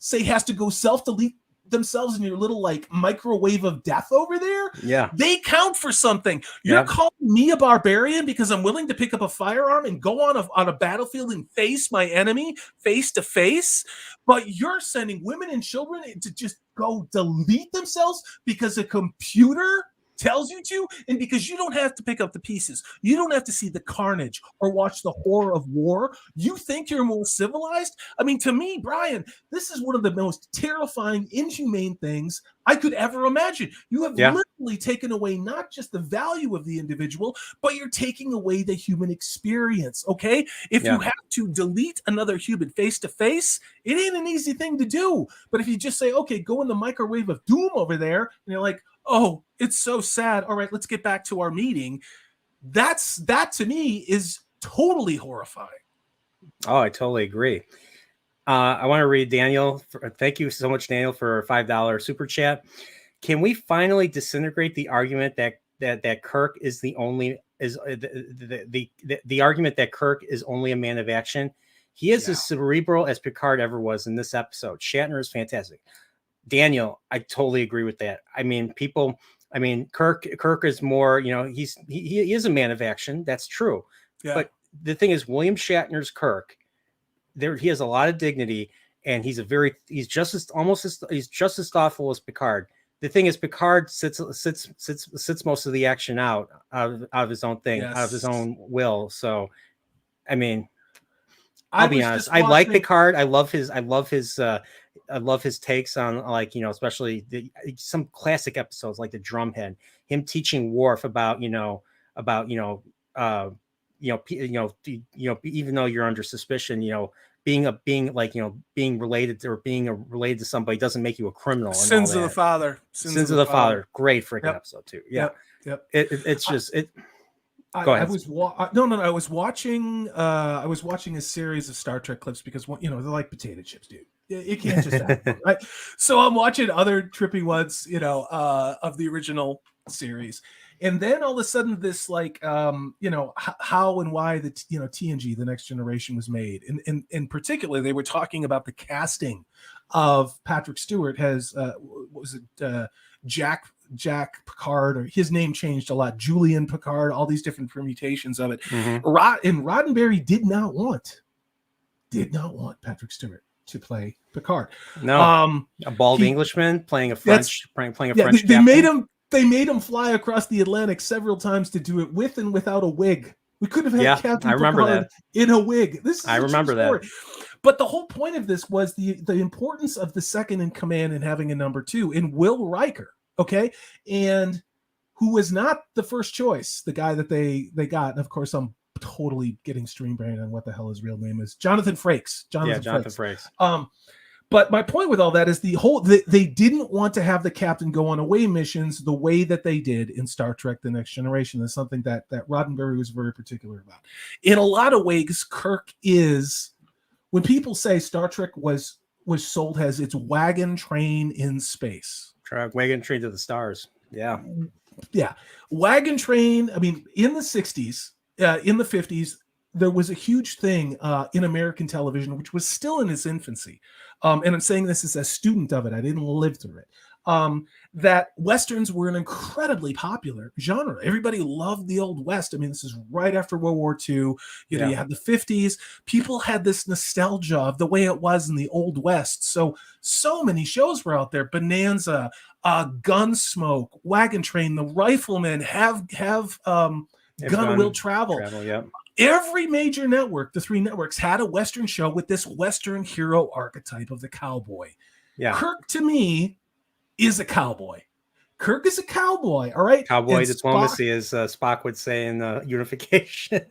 say has to go self-delete themselves in your little microwave of death over there, they count for something. You're calling me a barbarian because I'm willing to pick up a firearm and go on a battlefield and face my enemy face to face, but you're sending women and children to just go delete themselves because a computer tells you to, and because you don't have to pick up the pieces, you don't have to see the carnage or watch the horror of war, you think you're more civilized? I mean, to me, Brian, this is one of the most terrifying, inhumane things I could ever imagine. You have literally taken away not just the value of the individual, but you're taking away the human experience, okay? If you have to delete another human face to face, it ain't an easy thing to do. But if you just say, okay, go in the microwave of doom over there, and you're like, oh, it's so sad. All right, let's get back to our meeting. That to me is totally horrifying. Oh, I totally agree. I want to read Daniel. Thank you so much, Daniel, for a $5 super chat. Can we finally disintegrate the argument that Kirk is the argument that Kirk is only a man of action? He is as cerebral as Picard ever was in this episode. Shatner is fantastic. Daniel, I totally agree with that. I mean, Kirk is more, he is a man of action. That's true. Yeah. But the thing is, William Shatner's Kirk, he has a lot of dignity, and he's just as thoughtful as Picard. The thing is, Picard sits most of the action out of his own thing, out of his own will. So, I mean, I'll be honest. I like Picard. I love his takes on, especially some classic episodes like the Drumhead, him teaching Worf about even though you're under suspicion, being related to somebody doesn't make you a criminal. And Sins of the Father. Sins of the Father. Great freaking episode too. Yeah. Yep. It's just it. Go ahead. I was watching a series of Star Trek clips because they're like potato chips, dude. It can't just happen, right? So I'm watching other trippy ones, of the original series, and then all of a sudden this how and why the TNG, the Next Generation, was made, and in particular they were talking about the casting of Patrick Stewart as Jack Picard, or his name changed a lot, Julian Picard, all these different permutations of it. Mm-hmm. And Roddenberry did not want Patrick Stewart to play Picard. No, a bald Englishman playing a French French. They made him fly across the Atlantic several times to do it with and without a wig. We could have had Captain Picard in a wig. I remember that. But the whole point of this was the importance of the second in command and having a number 2 in Will Riker. Okay. And who was not the first choice, the guy that they got. And of course, I'm totally getting stream brain on what the hell his real name is. Jonathan Frakes. Jonathan Frakes. But my point with all that is they didn't want to have the captain go on away missions the way that they did in Star Trek The Next Generation. That's something that Roddenberry was very particular about. In a lot of ways, Kirk is, when people say Star Trek was sold as its wagon train in space. Wagon train to the stars. Yeah. Yeah. Wagon train. I mean, in the 60s, in the 50s, there was a huge thing in American television, which was still in its infancy. And I'm saying this as a student of it. I didn't live through it. That Westerns were an incredibly popular genre. Everybody loved the Old West. I mean, this is right after World War II. You know, you had the 50s. People had this nostalgia of the way it was in the Old West. So many shows were out there. Bonanza, Gunsmoke, Wagon Train, The Rifleman, Gun Will Travel. Every major network, the 3 networks, had a Western show with this Western hero archetype of the cowboy. Yeah. Kirk, to me, is a cowboy. Kirk is a cowboy, all right? Cowboy and diplomacy, as Spock would say in Unification.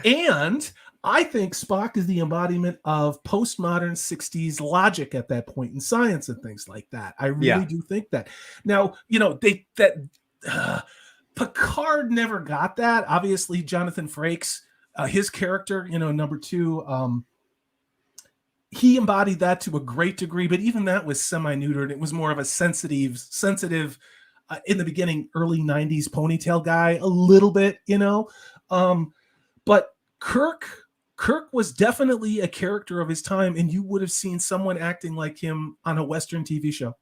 and I think Spock is the embodiment of postmodern 60s logic at that point in science and things like that. I really do think that. Now, you know, Picard never got that. Obviously, Jonathan Frakes, his character, you know, number 2, he embodied that to a great degree, but even that was semi-neutered. It was more of a sensitive, in the beginning, early 90s ponytail guy, a little bit, you know. But Kirk was definitely a character of his time, and you would have seen someone acting like him on a Western TV show.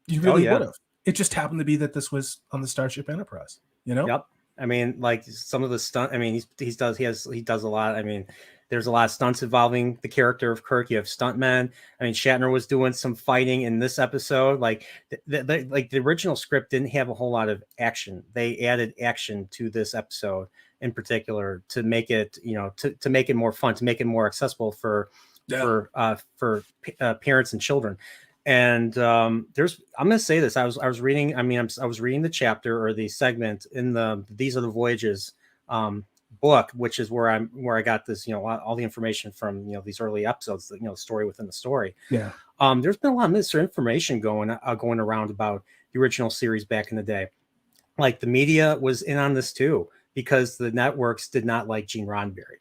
You really would have. It just happened to be that this was on the Starship Enterprise, you know? Yep. I mean, like some of the stunt, I mean, he does a lot. I mean, there's a lot of stunts involving the character of Kirk. You have stuntmen. I mean, Shatner was doing some fighting in this episode. Like the original script didn't have a whole lot of action. They added action to this episode in particular to make it, you know, to make it more fun, to make it more accessible for parents and children. And I'm going to say this. I was reading. I mean, I was reading the chapter or the segment in the These Are the Voyages book, which is where I got this, you know, all the information from, you know, these early episodes, you know, story within the story. Yeah. There's been a lot of misinformation going around about the original series back in the day. Like the media was in on this too, because the networks did not like Gene Roddenberry.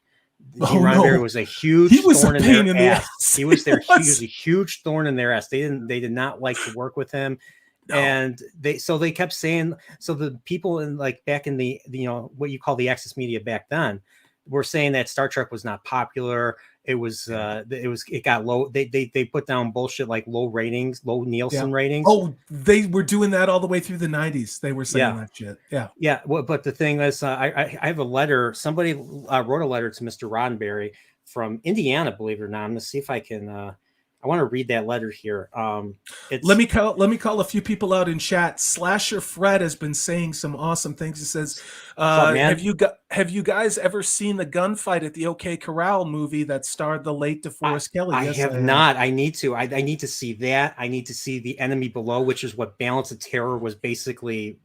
Gene Roddenberry was a huge thorn in their ass. He was a huge thorn in their ass. They did not like to work with him. No. And they kept saying, so the people in like back in the you know, what you call the Access media back then were saying that Star Trek was not popular. It got low. They put down bullshit like low Nielsen ratings. Oh, they were doing that all the way through the 90s. They were saying that shit. Yeah. Yeah. Well, but the thing is, I have a letter. Somebody wrote a letter to Mr. Roddenberry from Indiana, believe it or not. I'm going to see if I can. I want to read that letter here. Let me call a few people out in chat. Slasher Fred has been saying some awesome things. He says, "Have you guys ever seen the gunfight at the OK Corral movie that starred the late DeForest Kelley?" I have not. I need to. I need to see that. I need to see The Enemy Below, which is what Balance of Terror was basically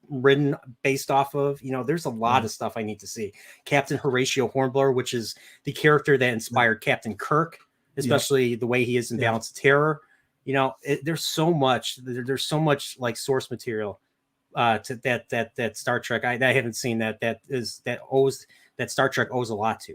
written based off of. You know, there's a lot of stuff I need to see. Captain Horatio Hornblower, which is the character that inspired Captain Kirk. Especially the way he is in Balance of Terror, you know, there's so much like source material to that Star Trek. I haven't seen that Star Trek owes a lot to.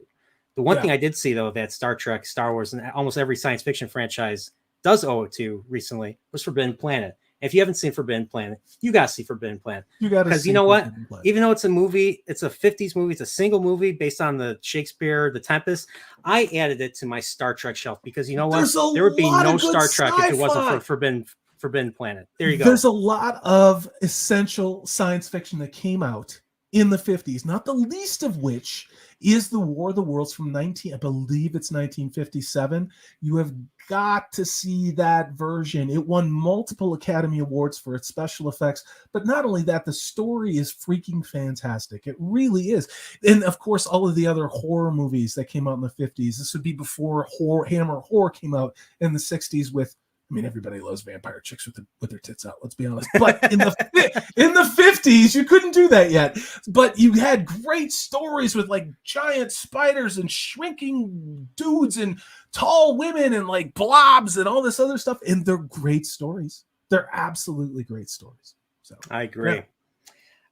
The one thing I did see though that Star Trek, Star Wars, and almost every science fiction franchise does owe it to recently was Forbidden Planet. If you haven't seen Forbidden Planet, you got to see Forbidden Planet. Because you know what? Even though it's a movie, it's a 50s movie, it's a single movie based on the Shakespeare, The Tempest. I added it to my Star Trek shelf because you know what? There would be no Star Trek if it wasn't for Forbidden Planet. There you go. There's a lot of essential science fiction that came out in the 50s, not the least of which is the War of the Worlds from I believe it's 1957. You have got to see that version. It won multiple Academy Awards for its special effects, but not only that, the story is freaking fantastic. It really is. And of course, all of the other horror movies that came out in the 50s. This would be before Hammer Horror came out in the 60s with, I mean, everybody loves vampire chicks with their tits out, let's be honest. But in the 50s, you couldn't do that yet. But you had great stories with like giant spiders and shrinking dudes and tall women and like blobs and all this other stuff. And they're great stories. They're absolutely great stories. So I agree. Yeah.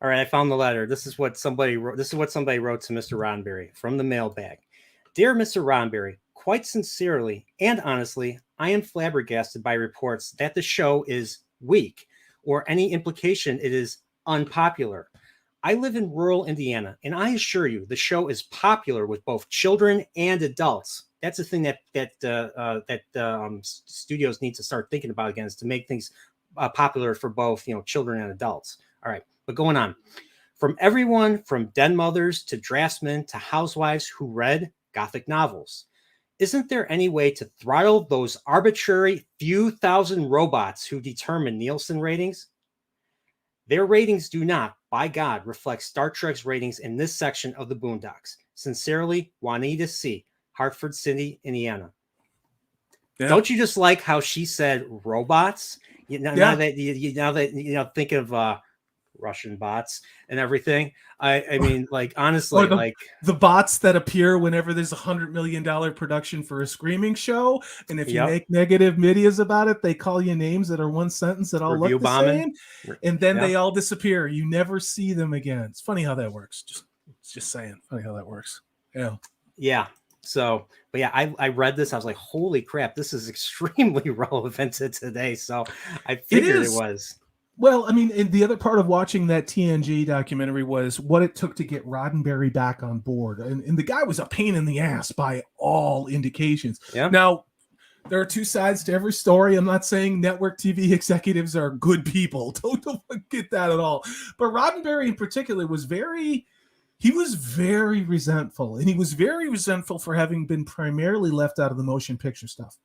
All right, I found the letter. This is what somebody wrote. This is what somebody wrote to Mr. Roddenberry from the mailbag. Dear Mr. Roddenberry, quite sincerely and honestly, I am flabbergasted by reports that the show is weak or any implication it is unpopular. I live in rural Indiana, and I assure you the show is popular with both children and adults. That's the thing that studios need to start thinking about again, is to make things popular for both, children and adults. All right, but going on. From everyone from den mothers to draftsmen to housewives who read Gothic novels. Isn't there any way to throttle those arbitrary few thousand robots who determine Nielsen ratings? Their ratings do not, by God, reflect Star Trek's ratings in this section of the Boondocks. Sincerely, Juanita C., Hartford City, Indiana. Yeah. Don't you just like how she said robots? Now that think of Russian bots and everything. I mean, like, honestly, the bots that appear whenever there's $100 million production for a screaming show, and if you make negative medias about it, they call you names that are one sentence that all look the same, and then they all disappear. You never see them again. It's funny how that works. Just saying, funny how that works. Yeah. So, but yeah, I read this. I was like, holy crap, this is extremely relevant to today. So I figured it was. Well, I mean, and the other part of watching that TNG documentary was what it took to get Roddenberry back on board. And the guy was a pain in the ass by all indications. Yeah. Now, there are two sides to every story. I'm not saying network TV executives are good people. Don't get that at all. But Roddenberry in particular was very resentful. And he was very resentful for having been primarily left out of the motion picture stuff.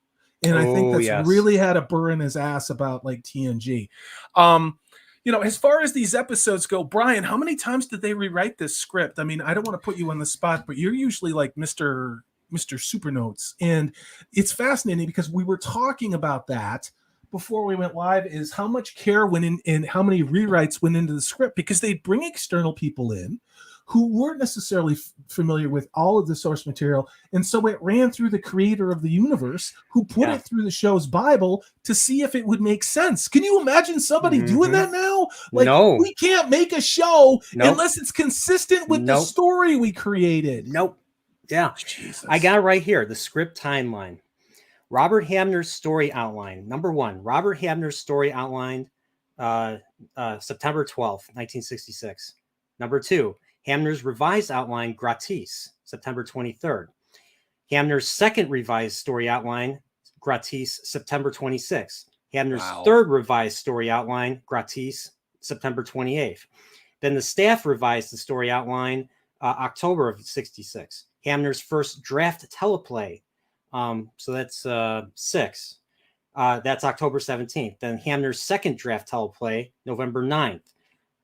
And I think that's really had a burr in his ass about like TNG. As far as these episodes go, Brian, how many times did they rewrite this script? I mean, I don't want to put you on the spot, but you're usually like Mr. Supernotes. And it's fascinating because we were talking about that before we went live, is how much care went in and how many rewrites went into the script, because they bring external people in who weren't necessarily familiar with all of the source material. And so it ran through the creator of the universe, who put it through the show's Bible to see if it would make sense. Can you imagine somebody doing that now? Like, no. We can't make a show unless it's consistent with the story we created. Nope. Yeah. Jesus. I got it right here. The script timeline. Robert Hamner's story outline. Number 1, Robert Hamner's story outline, September 12th, 1966. Number 2, Hamner's revised outline, gratis, September 23rd. Hamner's second revised story outline, gratis, September 26th. Hamner's third revised story outline, gratis, September 28th. Then the staff revised the story outline, October of 66. Hamner's first draft teleplay, so that's 6. That's October 17th. Then Hamner's second draft teleplay, November 9th.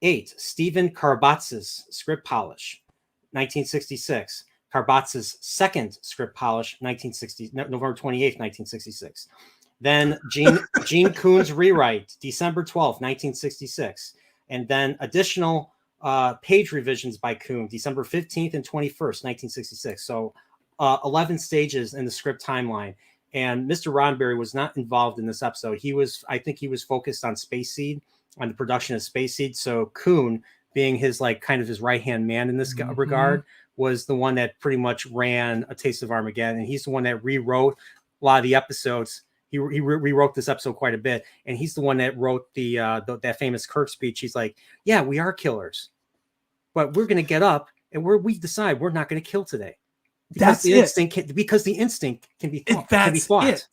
8, Stephen Karbatz's script polish, 1966. Karbatz's second script polish, November 28th, 1966. Then Gene Kuhn's rewrite, December 12th, 1966. And then additional page revisions by Kuhn, December 15th and 21st, 1966. So 11 stages in the script timeline. And Mr. Roddenberry was not involved in this episode. I think he was focused on Space Seed, on the production of Space Seed. So Kuhn, being his kind of his right-hand man in this regard, was the one that pretty much ran A Taste of Armageddon. And he's the one that rewrote a lot of the episodes. He rewrote this episode quite a bit. And he's the one that wrote that famous Kirk speech. He's like, yeah, we are killers, but we're going to get up and we decide we're not going to kill today. Because the instinct can be fought.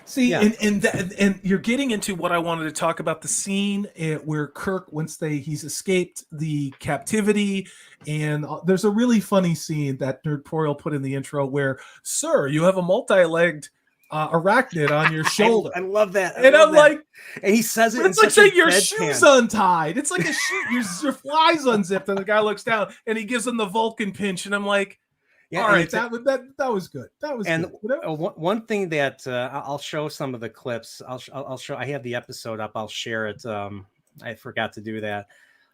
See, Yeah. and you're getting into what I wanted to talk about, the scene where Kirk, once he's escaped the captivity, and there's a really funny scene that Nerdporial put in the intro where, sir, you have a multi-legged arachnid on your shoulder. I love that. I'm like, and he says it. It's like saying your shoes untied. It's like a shoe, your flies unzipped, and the guy looks down and he gives him the Vulcan pinch, and I'm like, all right, that was good. That was and good. You know? One thing that I'll show some of the clips. I'll show. I have the episode up. I'll share it. I forgot to do that.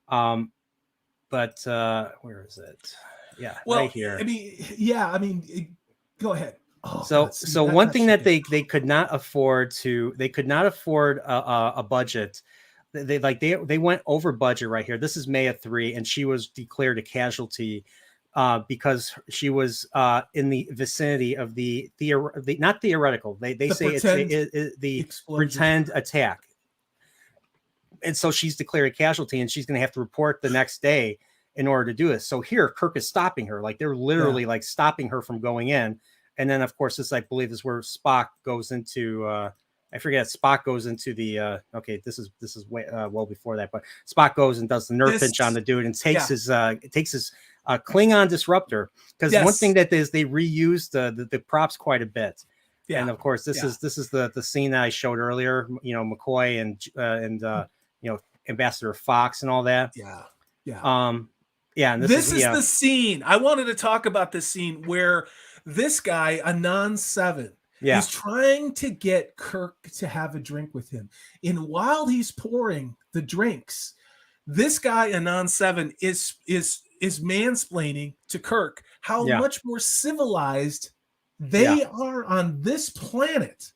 But where is it? Yeah, right here. I mean, go ahead. Oh, so one thing that they could not afford a budget. They went over budget right here. This is Maya 3, and she was declared a casualty because she was in the vicinity of the not theoretical. They say it's the pretend attack, and so she's declared a casualty, and she's going to have to report the next day in order to do this. So here, Kirk is stopping her. Like they're literally like stopping her from going in. And then, of course, this, I believe, is where Spock goes into. I forget. Spock goes into the. Okay, this is way well before that, but Spock goes and does the nerve pinch on the dude and takes his Klingon disruptor, because one thing that is they reused the props quite a bit. Yeah. And of course, this is the scene that I showed earlier. You know, McCoy and you know, Ambassador Fox and all that. Yeah. Yeah. And this is the scene. I wanted to talk about this scene where this guy, Anon 7, is trying to get Kirk to have a drink with him. And while he's pouring the drinks, this guy, Anon 7, is mansplaining to Kirk how much more civilized they are on this planet,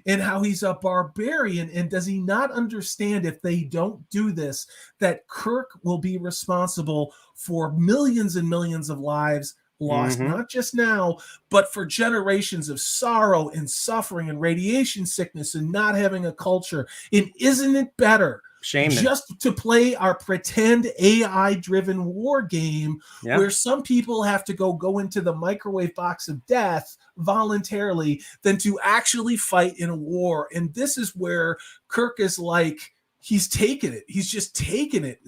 and how he's a barbarian. And does he not understand, if they don't do this, that Kirk will be responsible for millions and millions of lives lost, not just now, but for generations of sorrow and suffering and radiation sickness and not having a culture? And isn't it better just to play our pretend AI-driven war game where some people have to go into the microwave box of death voluntarily than to actually fight in a war? And this is where Kirk is like, he's taken it. He's just taken it.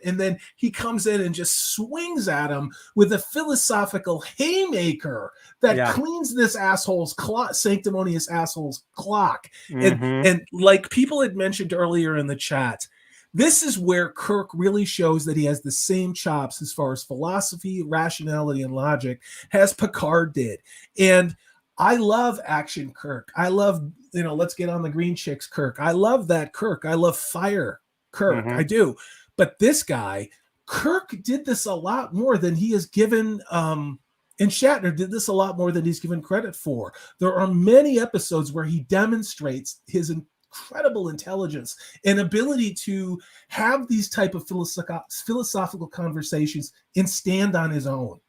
And then he comes in and just swings at him with a philosophical haymaker that cleans this asshole's sanctimonious asshole's clock. And like people had mentioned earlier in the chat, this is where Kirk really shows that he has the same chops as far as philosophy, rationality, and logic as Picard did. And I love action Kirk. I love, let's get on the green chicks Kirk. I love that Kirk. I love fire Kirk. I do. But this guy, Kirk, did this a lot more than he is given, and Shatner did this a lot more than he's given credit for. There are many episodes where he demonstrates his incredible intelligence and ability to have these type of philosophical conversations and stand on his own,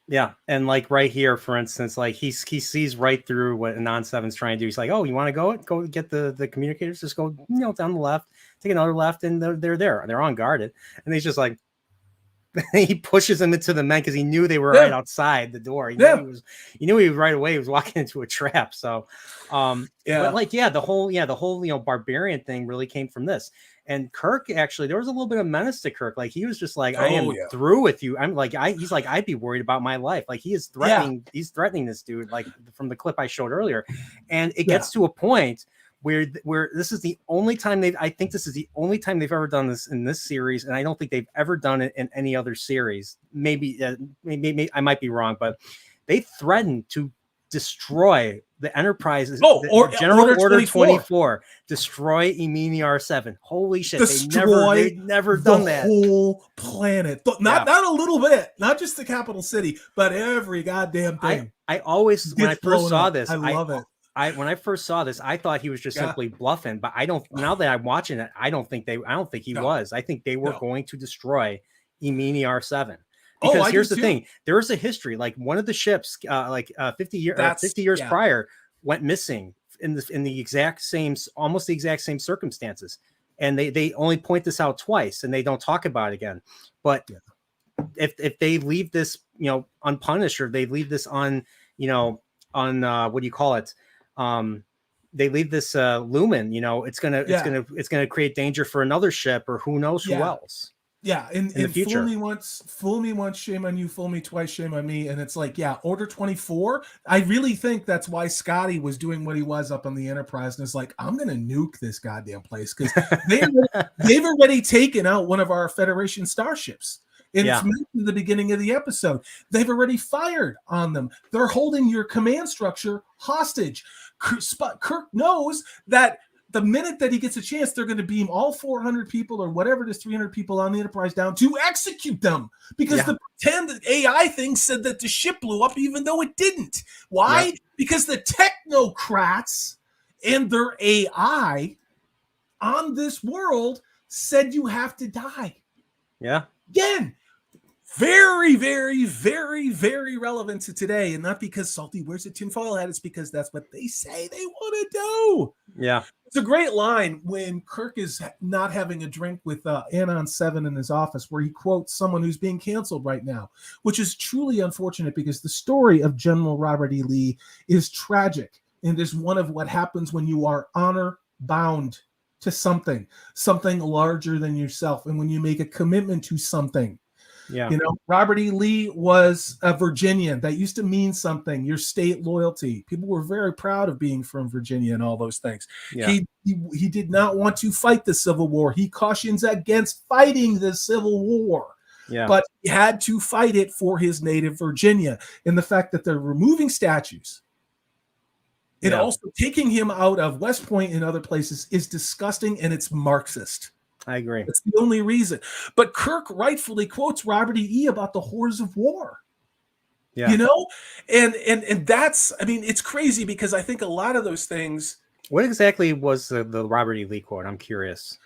Yeah, and like right here, for instance, like he sees right through what Anon 7's trying to do. He's like, "Oh, you want to go get the communicators? Just go, down the left, take another left, and they're there. They're unguarded." And he's just like, he pushes them into the men because he knew they were right outside the door. He knew he was right away. He was walking into a trap. So, but like, the whole barbarian thing really came from this. And Kirk, actually, there was a little bit of menace to Kirk. Like, he was just like, I am through with you. I'm like, he's like, I'd be worried about my life. Like, he is threatening. He's threatening this dude, like from the clip I showed earlier. And it gets to a point where this is the only time I think this is the only time they've ever done this in this series. And I don't think they've ever done it in any other series. Maybe I might be wrong, but they threatened to destroy the Enterprise. General Order 24. Destroy Emini 7. Holy shit! They never done that. Whole planet, not a little bit, not just the capital city, but every goddamn thing. I always, when I first saw this, I love it. When I first saw this, I thought he was just simply bluffing. But I don't. Now that I'm watching it, I don't think he was. I think they were going to destroy Emini 7. Because here's the thing: there is a history. Like, one of the ships, 50 years prior, went missing in the exact same, almost the exact same circumstances, and they only point this out twice, and they don't talk about it again. But if they leave this, unpunished, or they leave this what do you call it? They leave this lumen, it's gonna create danger for another ship or who knows who else. Yeah, in the future. Fool me once, shame on you. Fool me twice, shame on me. And it's like, Order 24. I really think that's why Scotty was doing what he was up on the Enterprise, and is like, I'm gonna nuke this goddamn place because they've already taken out one of our Federation starships. And it's mentioned at the beginning of the episode. They've already fired on them. They're holding your command structure hostage. Kirk knows that the minute that he gets a chance, they're going to beam all 400 people or whatever it is, 300 people on the Enterprise down to execute them because the pretend AI thing said that the ship blew up even though it didn't. Why? Because the technocrats and their AI on this world said you have to die. Yeah. Again, very, very, very, very relevant to today. And not because Salty wears a tinfoil hat. It's because that's what they say they want to do. Yeah. It's a great line when Kirk is not having a drink with Anon 7 in his office, where he quotes someone who's being canceled right now, which is truly unfortunate because the story of General Robert E. Lee is tragic and is one of what happens when you are honor bound to something larger than yourself. And when you make a commitment to something. Yeah. Robert E. Lee was a Virginian. That used to mean something, your state loyalty. People were very proud of being from Virginia and all those things. Yeah. He did not want to fight the Civil War. He cautions against fighting the Civil War. Yeah. But he had to fight it for his native Virginia. And the fact that they're removing statues and also taking him out of West Point and other places is disgusting, and it's Marxist. I agree. That's the only reason. But Kirk rightfully quotes Robert E. about the horrors of war. Yeah. And that's, it's crazy because I think a lot of those things. What exactly was the Robert E. Lee quote? I'm curious.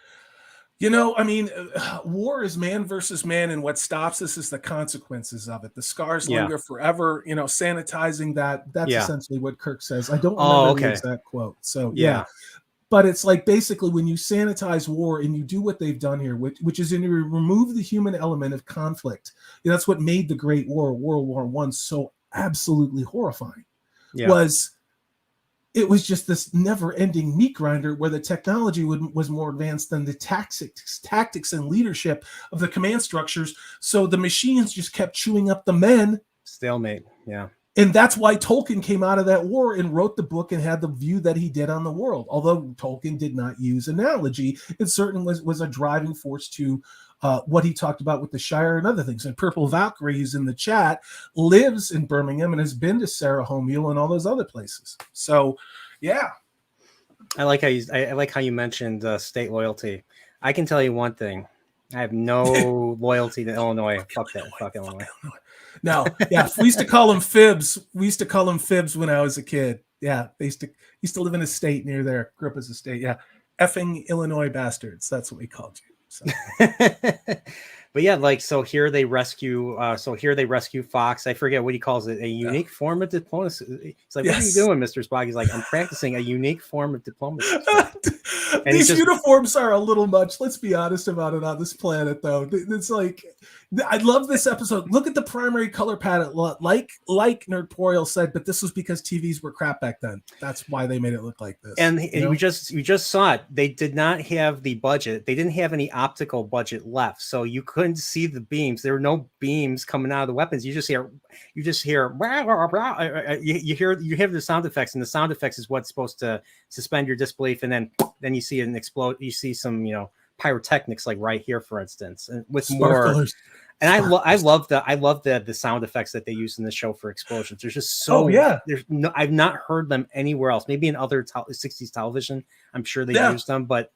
War is man versus man, and what stops us is the consequences of it. The scars linger forever. Sanitizing that's essentially what Kirk says. I don't remember the exact quote. So But it's like basically when you sanitize war and you do what they've done here, which is in you remove the human element of conflict. That's what made the Great War, World War I, so absolutely horrifying. It was just this never-ending meat grinder where the technology was more advanced than the tactics and leadership of the command structures. So the machines just kept chewing up the men. Stalemate. Yeah. And that's why Tolkien came out of that war and wrote the book and had the view that he did on the world. Although Tolkien did not use analogy, it certainly was a driving force to what he talked about with the Shire and other things. And Purple Valkyrie, who's in the chat, lives in Birmingham and has been to Sarah Homefield and all those other places. So, yeah. I like how you mentioned state loyalty. I can tell you one thing. I have no loyalty to Illinois. Fuck that. Fuck Illinois. No, we used to call them fibs. We used to call them fibs when I was a kid. Yeah, they used to live in a state near there. Grew up as a state. Yeah, effing Illinois bastards. That's what we called you. So. But yeah, so here they rescue Fox. I forget what he calls it, a unique form of diplomacy. It's like, what are you doing, Mr. Spock? He's like, I'm practicing a unique form of diplomacy. And these uniforms are a little much. Let's be honest about it on this planet, though. It's like, I love this episode. Look at the primary color palette, like Nerdporial said, but this was because TVs were crap back then. That's why they made it look like this. And we just saw it. They did not have the budget. They didn't have any optical budget left, so you couldn't see the beams. There were no beams coming out of the weapons. You just hear blah, blah, blah. You have the sound effects, and the sound effects is what's supposed to suspend your disbelief, and then you see an explode. You see some pyrotechnics, like right here, for instance, and with Sparklers. more. And I love the sound effects that they use in the show for explosions. They're just so I've not heard them anywhere else. Maybe in other 60s television, I'm sure they used them, but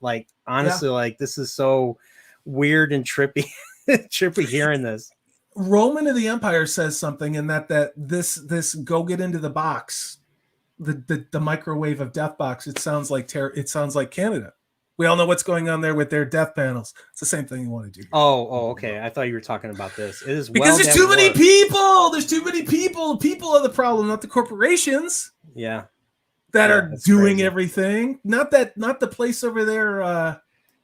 honestly, this is so weird and trippy, trippy hearing this. Roman of the Empire says something in that this go get into the box, the microwave of death box. It sounds like Canada. We all know what's going on there with their death panels. It's the same thing you want to do. Oh, okay. I thought you were talking about this. It is because there's too many people. There's too many people. People are the problem, not the corporations. Yeah, that are doing everything. Not the place over there.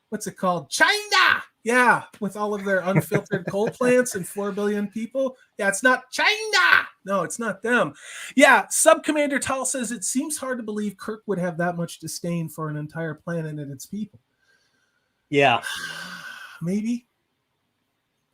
What's it called? China. Yeah, with all of their unfiltered coal plants and 4 billion people. Yeah, it's not China. No, it's not them. Yeah, Sub-Commander Tal says it seems hard to believe Kirk would have that much disdain for an entire planet and its people. Yeah. Maybe.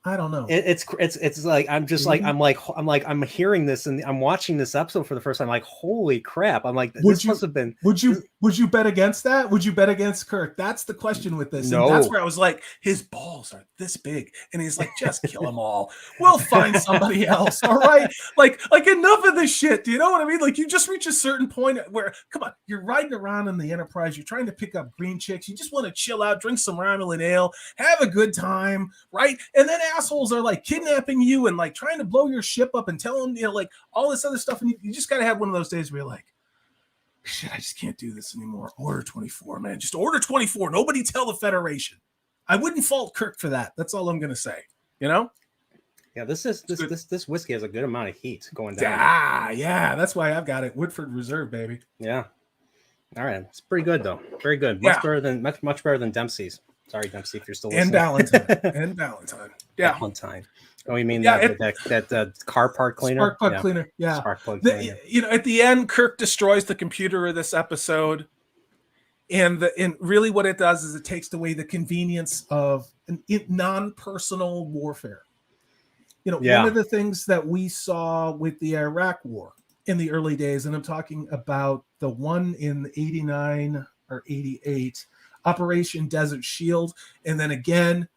I don't know. It's like I'm just like I'm hearing this and I'm watching this episode for the first time. Like, holy crap! I'm like, this must have been. Would you bet against that? Would you bet against Kirk? That's the question with this. No. And that's where I was like, his balls are this big, and he's like, just kill them all. We'll find somebody else. All right, like enough of this shit. Do you know what I mean? Like, you just reach a certain point where, come on, you're riding around in the Enterprise. You're trying to pick up green chicks. You just want to chill out, drink some Romulan ale, have a good time, right? And then assholes are like kidnapping you and like trying to blow your ship up and tell them, you know, like all this other stuff. And you just got to have one of those days where you're like, shit, I just can't do this anymore. Order 24, man. Just order 24. Nobody tell the Federation. I wouldn't fault Kirk for that. That's all I'm going to say. You know? Yeah, this whiskey has a good amount of heat going down. Yeah. That's why I've got it. Woodford Reserve, baby. Yeah. All right. It's pretty good though. Very good. Much better than Dempsey's. Sorry, Dempsey, if you're still listening. And Valentine. Yeah. Valentine. Oh, you mean that car part cleaner? Spark plug cleaner. Yeah. Spark plug cleaner. You know, at the end, Kirk destroys the computer of this episode. And really what it does is it takes away the convenience of non-personal warfare. You know, one of the things that we saw with the Iraq War in the early days, and I'm talking about the one in 89 or 88, Operation Desert Shield, and then again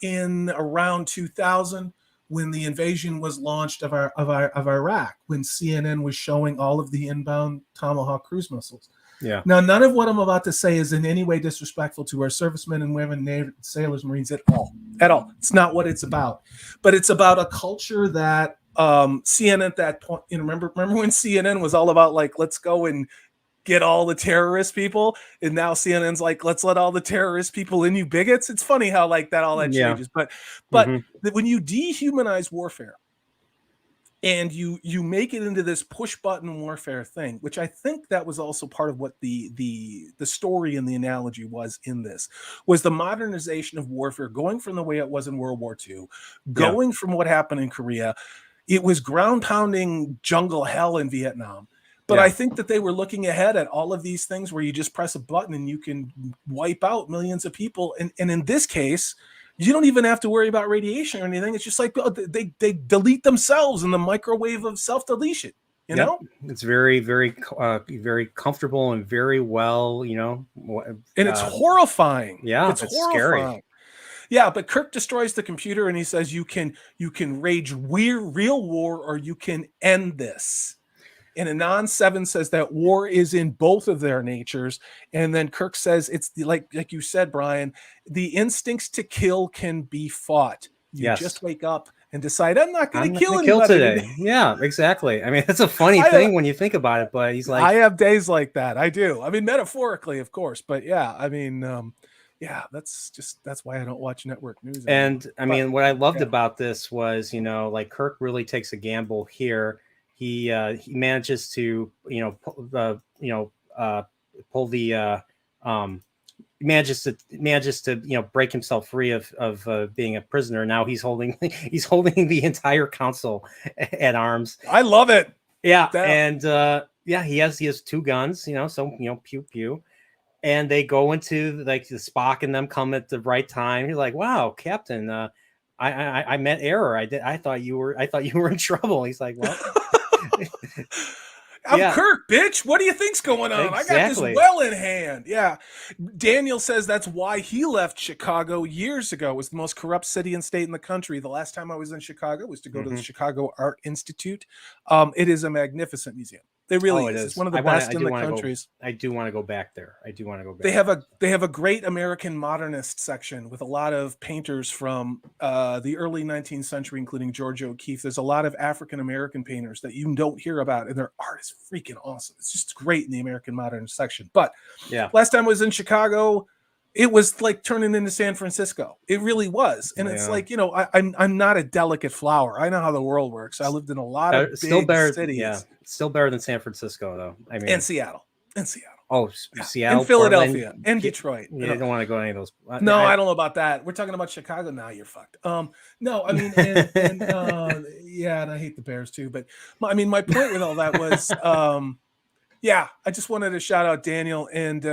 in around 2000 when the invasion was launched of Iraq, when CNN was showing all of the inbound Tomahawk cruise missiles. Yeah. Now, none of what I'm about to say is in any way disrespectful to our servicemen and women, sailors, Marines at all. At all. It's not what it's about. But it's about a culture that CNN at that point, you know, remember when CNN was all about like, let's go and get all the terrorist people, and now CNN's like, let's let all the terrorist people in, you bigots. It's funny how like that all that changes. But when you dehumanize warfare and you make it into this push button warfare thing, which I think that was also part of what the story and the analogy was in this, was the modernization of warfare, going from the way it was in World War II, going from what happened in Korea. It was ground pounding jungle hell in Vietnam. But I think that they were looking ahead at all of these things where you just press a button and you can wipe out millions of people. And in this case, you don't even have to worry about radiation or anything. It's just like they delete themselves in the microwave of self-deletion. You know? It's very, very, very comfortable and very well, you know. And it's horrifying. Yeah, it's horrifying. Scary. Yeah, but Kirk destroys the computer and he says you can wage real war or you can end this. And Anon 7 says that war is in both of their natures. And then Kirk says it's like you said, Brian, the instincts to kill can be fought. You just wake up and decide, I'm not going to kill anybody today. Yeah, exactly. I mean, it's a funny thing when you think about it, but he's like, I have days like that. I do. I mean, metaphorically, of course, but yeah, I mean, that's why I don't watch network news anymore. And I mean, what I loved about this was, you know, like Kirk really takes a gamble here. He manages to manages to break himself free of being a prisoner. Now he's holding the entire council at arms. I love it. Yeah, and he has two guns. Pew pew, and they go into like the Spock and them come at the right time. You're like, wow, Captain. I meant error. I thought you were in trouble. He's like, well. I'm Kirk, bitch. What do you think's going on? Exactly. I got this well in hand. Yeah. Daniel says that's why he left Chicago years ago. It was the most corrupt city and state in the country. The last time I was in Chicago was to go to the Chicago Art Institute. It is a magnificent museum. It really is. It's one of the best in the countries. I do want to go back there. They have a great American modernist section with a lot of painters from the early 19th century, including George O'Keeffe. There's a lot of African American painters that you don't hear about, and their art is freaking awesome. It's just great in the American modernist section. But last time I was in Chicago, it was like turning into San Francisco. It really was. And it's like, I'm not a delicate flower. I know how the world works. I lived in a lot of big cities. Yeah, still better than San Francisco, though. I mean, and Seattle. Oh, Seattle, and Philadelphia, Portland, and Detroit. Yeah, I don't want to go to any of those. No, I don't know about that. We're talking about Chicago now. You're fucked. No, I mean, and yeah, and I hate the Bears too. But my point with all that was, yeah, I just wanted to shout out Daniel and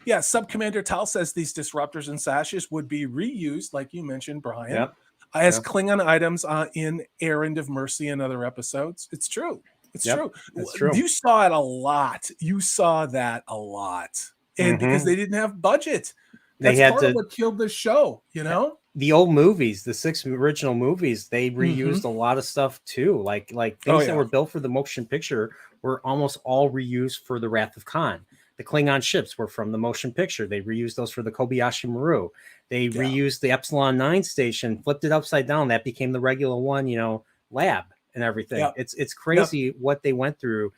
yeah, Sub Commander Tal says these disruptors and sashes would be reused, like you mentioned, Brian, Yep. as Klingon items in Errand of Mercy and other episodes. It's true. It's true. It's true. You saw it a lot. You saw that a lot. And because they didn't have budget. That's part of what killed the show, you know? The old movies, the 6 original movies, they reused a lot of stuff too. Like things that were built for the motion picture were almost all reused for the Wrath of Khan. The Klingon ships were from the motion picture. They reused those for the Kobayashi Maru. They reused the Epsilon 9 station, flipped it upside down. That became the regular one, you know, lab and everything. Yep. It's crazy what they went through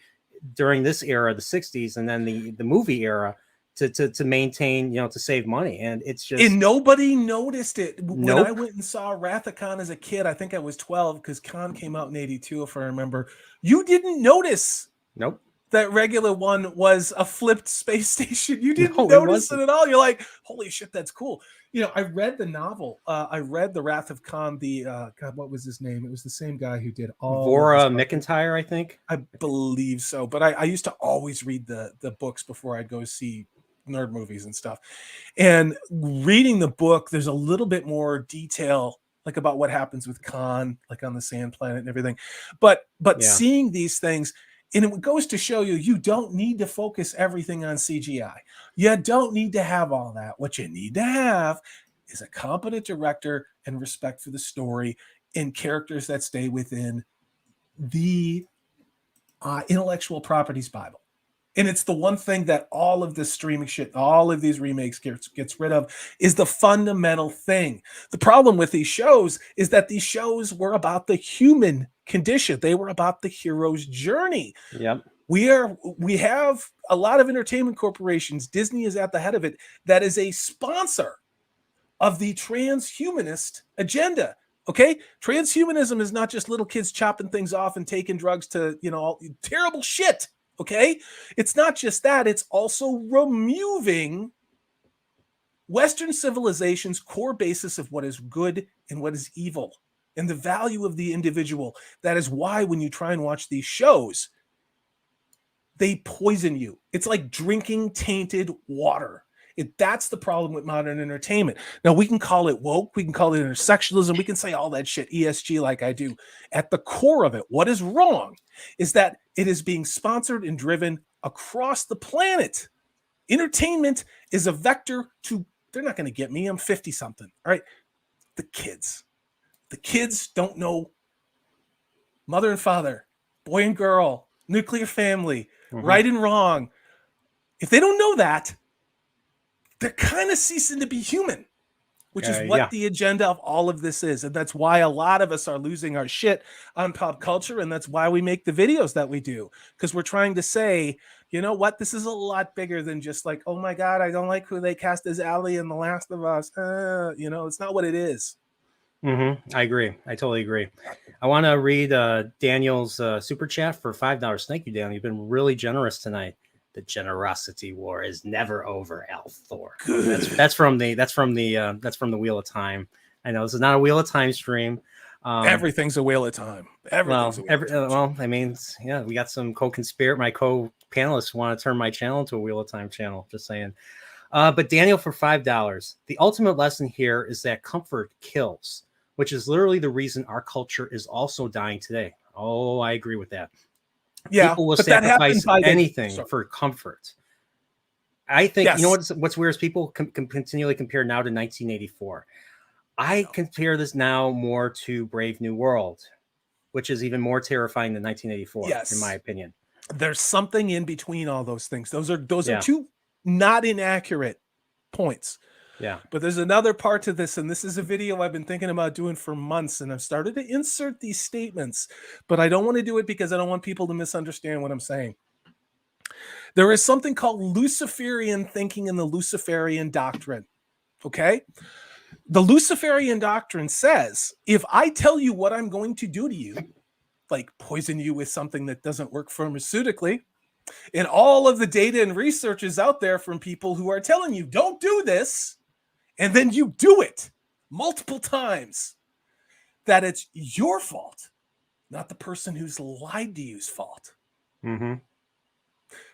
during this era, the 60s, and then the movie era to maintain, you know, to save money. And it's just, and nobody noticed it. When I went and saw Wrath of Khan as a kid, I think I was 12 because Khan came out in 82, if I remember. You didn't notice that regular one was a flipped space station. You didn't notice it at all. You're like, holy shit, that's cool. You know, I read the novel. I read The Wrath of Khan. The God, what was his name? It was the same guy who did all Vora McIntyre, I think. I believe so. But I used to always read the books before I'd go see nerd movies and stuff. And reading the book, there's a little bit more detail, like about what happens with Khan, like on the Sand Planet and everything. But seeing these things, and it goes to show you don't need to focus everything on CGI. You don't need to have all that. What you need to have is a competent director and respect for the story and characters that stay within the intellectual properties Bible. And it's the one thing that all of this streaming shit, all of these remakes gets rid of, is the fundamental thing. The problem with these shows is that these shows were about the human condition. They were about the hero's journey. Yep. We have a lot of entertainment corporations, Disney is at the head of it, that is a sponsor of the transhumanist agenda. Okay? Transhumanism is not just little kids chopping things off and taking drugs to, you know, terrible shit. Okay, it's not just that, it's also removing Western civilization's core basis of what is good and what is evil and the value of the individual. That is why when you try and watch these shows, they poison you. It's like drinking tainted water. That's the problem with modern entertainment. Now, we can call it woke, we can call it intersectionalism, we can say all that shit, ESG, like I do. At the core of it, what is wrong is that it is being sponsored and driven across the planet. Entertainment is a vector to, they're not going to get me, I'm 50-something, all right? The kids. The kids don't know mother and father, boy and girl, nuclear family, right and wrong. If they don't know that, they're kind of ceasing to be human, which is what the agenda of all of this is. And that's why a lot of us are losing our shit on pop culture. And that's why we make the videos that we do, because we're trying to say, you know what, this is a lot bigger than just like, oh my God, I don't like who they cast as Allie in The Last of Us. You know, it's not what it is. I agree. I totally agree. I want to read Daniel's super chat for $5. Thank you, Daniel. You've been really generous tonight. The generosity war is never over, Althor. That's from the Wheel of Time. I know this is not a Wheel of Time stream. Everything's a Wheel of Time. Well, I mean, yeah, we got some co-conspirator. My co-panelists want to turn my channel into a Wheel of Time channel. Just saying. But Daniel, for $5, the ultimate lesson here is that comfort kills, which is literally the reason our culture is also dying today. Oh, I agree with that. Yeah, people will sacrifice anything for comfort. I think, you know what's weird is people can continually compare now to 1984. I compare this now more to Brave New World, which is even more terrifying than 1984, in my opinion. There's something in between all those things. Those are two not inaccurate points. Yeah. But there's another part to this, and this is a video I've been thinking about doing for months, and I've started to insert these statements, but I don't want to do it because I don't want people to misunderstand what I'm saying. There is something called Luciferian thinking and the Luciferian doctrine, okay? The Luciferian doctrine says, if I tell you what I'm going to do to you, like poison you with something that doesn't work pharmaceutically, And all of the data and research is out there from people who are telling you, don't do this. And then you do it multiple times. That it's your fault, not the person who's lied to you's fault. Mm-hmm.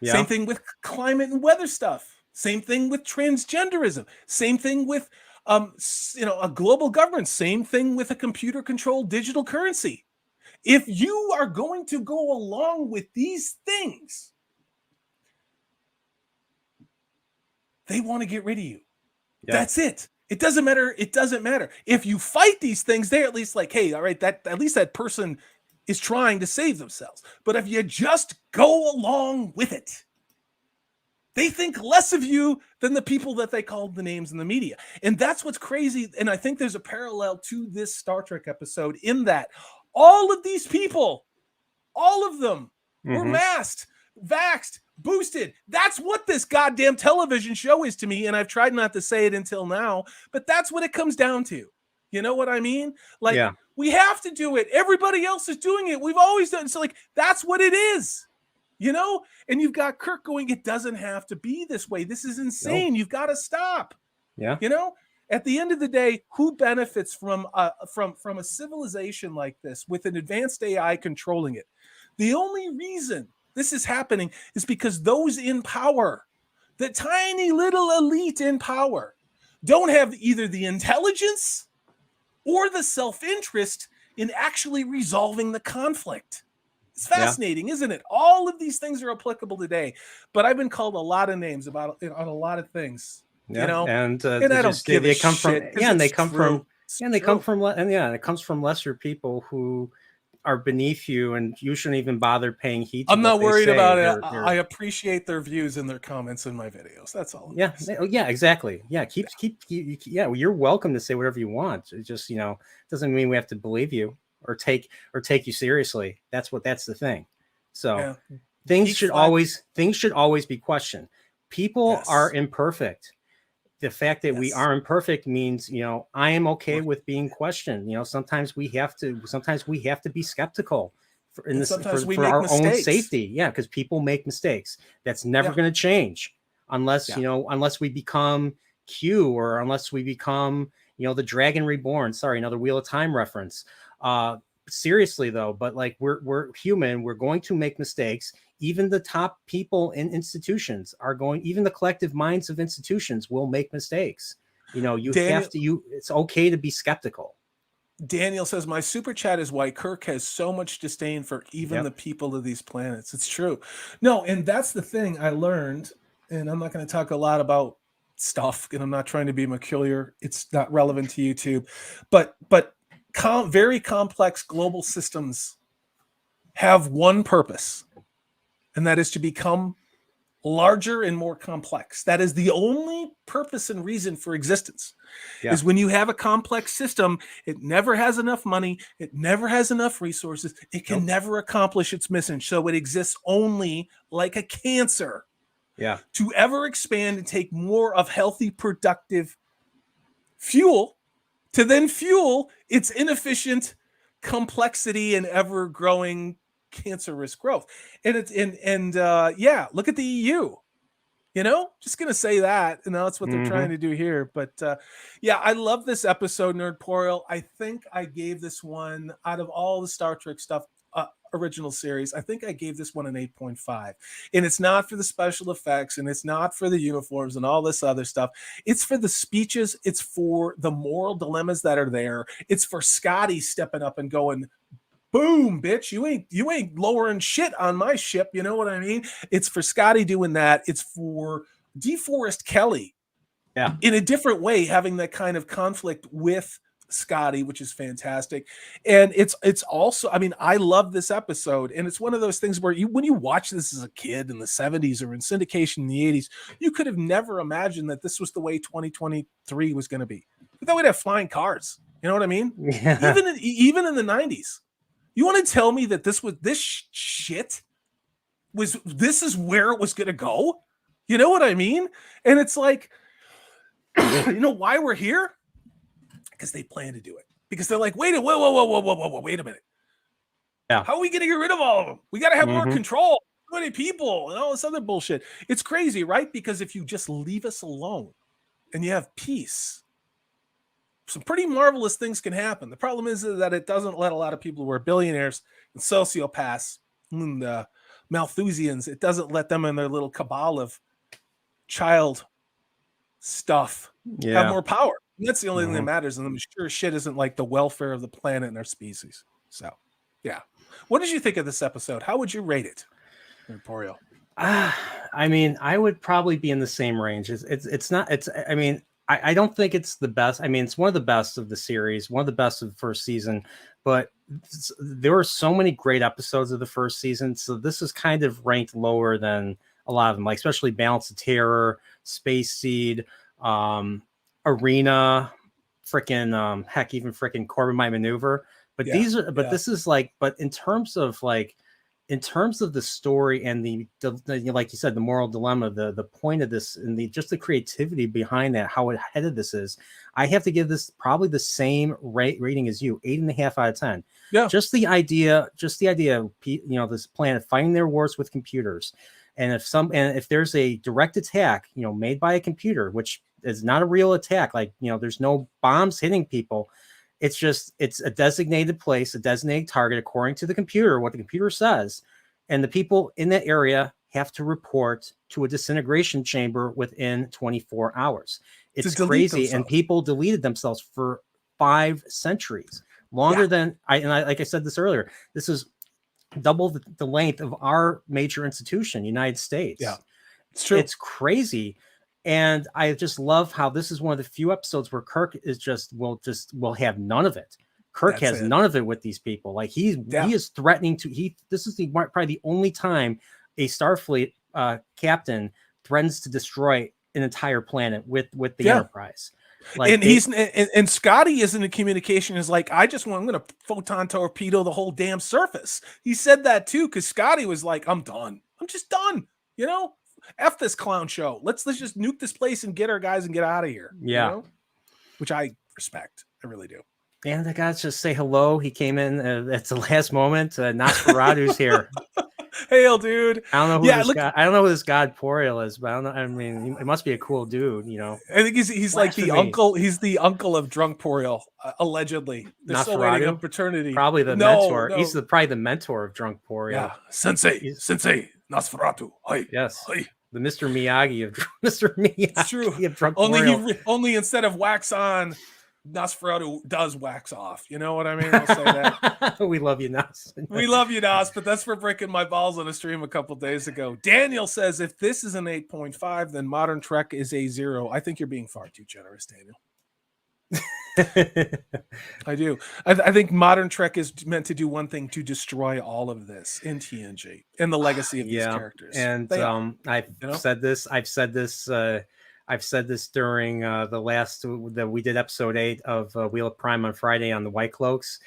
Yeah. Same thing with climate and weather stuff. Same thing with transgenderism. Same thing with a global government. Same thing with a computer-controlled digital currency. If you are going to go along with these things, they want to get rid of you. Yeah. That's it. It doesn't matter. It doesn't matter. If you fight these things, they're at least like, hey, all right, that at least that person is trying to save themselves. But if you just go along with it, they think less of you than the people that they called the names in the media. And that's what's crazy. And I think there's a parallel to this Star Trek episode in that all of these people, all of them were masked, vaxxed, boosted. That's what this goddamn television show is to me. And I've tried not to say it until now, but that's what it comes down to. You know what I mean? Like, we have to do it. Everybody else is doing it. We've always done it. So, like, that's what it is. You know? And you've got Kirk going, it doesn't have to be this way. This is insane. You've got to stop. Yeah. You know? At the end of the day, who benefits from a civilization like this with an advanced AI controlling it? The only reason this is happening is because those in power, the tiny little elite in power, don't have either the intelligence or the self-interest in actually resolving the conflict. It's fascinating, isn't it? All of these things are applicable today, but I've been called a lot of names on a lot of things. Yeah. You know, and I don't give a shit. It comes from lesser people who are beneath you, and you shouldn't even bother paying heed to. I'm not worried about it. I appreciate their views and their comments in my videos. That's all. Yeah, exactly. Yeah, you're welcome to say whatever you want. It just, doesn't mean we have to believe you or take you seriously. That's the thing. So things should always be questioned. People are imperfect. The fact that we are imperfect means, I am okay with being questioned. Sometimes we have to be skeptical for our own safety. Yeah, because people make mistakes. That's never going to change unless we become Q, or unless we become, the Dragon Reborn. Sorry, another Wheel of Time reference. Seriously though, but like we're human. We're going to make mistakes. Even the top people in institutions even the collective minds of institutions will make mistakes. It's okay to be skeptical. Daniel says, my super chat is why Kirk has so much disdain for even the people of these planets. It's true. No, and that's the thing I learned, and I'm not going to talk a lot about stuff, and I'm not trying to be peculiar. It's not relevant to YouTube, but very complex global systems have one purpose, and that is to become larger and more complex. That is the only purpose and reason for existence. Is when you have a complex system, it never has enough money, it never has enough resources, it can never accomplish its mission. So it exists only like a cancer to ever expand and take more of healthy, productive fuel to then fuel its inefficient complexity and ever-growing cancerous growth. And look at the EU. Just gonna say that, and that's what they're trying to do here. But I love this episode, Nerdporial. I think I gave this one, out of all the Star Trek stuff, original series, I think I gave this one an 8.5. And it's not for the special effects, and it's not for the uniforms and all this other stuff. It's for the speeches. It's for the moral dilemmas that are there. It's for Scotty stepping up and going, boom, bitch, you ain't lowering shit on my ship. You know what I mean? It's for Scotty doing that. It's for DeForest Kelly in a different way, having that kind of conflict with Scotty, which is fantastic. And it's also, I love this episode, and it's one of those things where when you watch this as a kid in the 70s or in syndication in the 80s, you could have never imagined that this was the way 2023 was going to be. We thought we'd have flying cars. You know what I mean? Yeah. Even in the 90s. You want to tell me that this is where it was going to go? You know what I mean? And it's like, why we're here? Because they plan to do it. Because they're like, wait a minute. Yeah. How are we going to get rid of all of them? We got to have more control. many people and all this other bullshit. It's crazy, right? Because if you just leave us alone and you have peace, some pretty marvelous things can happen. The problem is that it doesn't let a lot of people who are billionaires and sociopaths and Malthusians, it doesn't let them in their little cabal of child stuff have more power. And that's the only thing that matters. And I'm sure shit isn't like the welfare of the planet and our species. So, yeah. What did you think of this episode? How would you rate it, Emporio? I mean, I would probably be in the same range. It's not. I mean, I don't think it's the best. I mean, it's one of the best of the series, one of the best of the first season. But there were so many great episodes of the first season, so this is kind of ranked lower than a lot of them, like especially Balance of Terror, Space Seed, Arena, freaking heck, even freaking Corbin Might Maneuver. But this is like, but in terms of the story and the like you said, the moral dilemma, the point of this, and just the creativity behind that, how headed this is, I have to give this probably the same rating as you, 8.5 out of 10. Yeah. Just the idea, this planet fighting their wars with computers. And if there's a direct attack, made by a computer, which is not a real attack, like, there's no bombs hitting people. It's a designated place, a designated target, according to the computer, what the computer says. And the people in that area have to report to a disintegration chamber within 24 hours. It's crazy. And people deleted themselves for 5 centuries, longer than like I said this earlier, this is double the length of our major institution, United States. Yeah, it's true. It's crazy. And I just love how this is one of the few episodes where Kirk will have none of it. Kirk has none of it with these people. Like he is threatening to, this is probably the only time a Starfleet captain threatens to destroy an entire planet with the Enterprise. Like, and Scotty is in the communication is like, I'm going to photon torpedo the whole damn surface. He said that too, because Scotty was like, I'm done. I'm just done. F this clown show. Let's just nuke this place and get our guys and get out of here. Yeah. Which I respect. I really do. And the guys just say hello. He came in at the last moment. Nosferatu's here. Hail, dude. I don't know who this god Poriel is, but I don't know. I mean, it must be a cool dude, I think he's like the uncle. He's the uncle of drunk Poriel, allegedly. They're still waiting on paternity. Probably the mentor. No. He's probably the mentor of drunk Poriel. Yeah, Sensei, Nosferatu. Hi. Yes. Hi. The Mr. Miyagi of Mr. Miyagi. It's true. Of drunk only instead of wax on, Nosferatu does wax off. You know what I mean? I'll say that. We love you, Nos. We love you, Nos, but that's for breaking my balls on a stream a couple days ago. Daniel says, if this is an 8.5, then Modern Trek is a 0. I think you're being far too generous, Daniel. I do. I think Modern Trek is meant to do one thing, to destroy all of this in TNG and the legacy of these characters. And I've said this during that we did episode 8 of Wheel of Prime on Friday on the White Cloaks.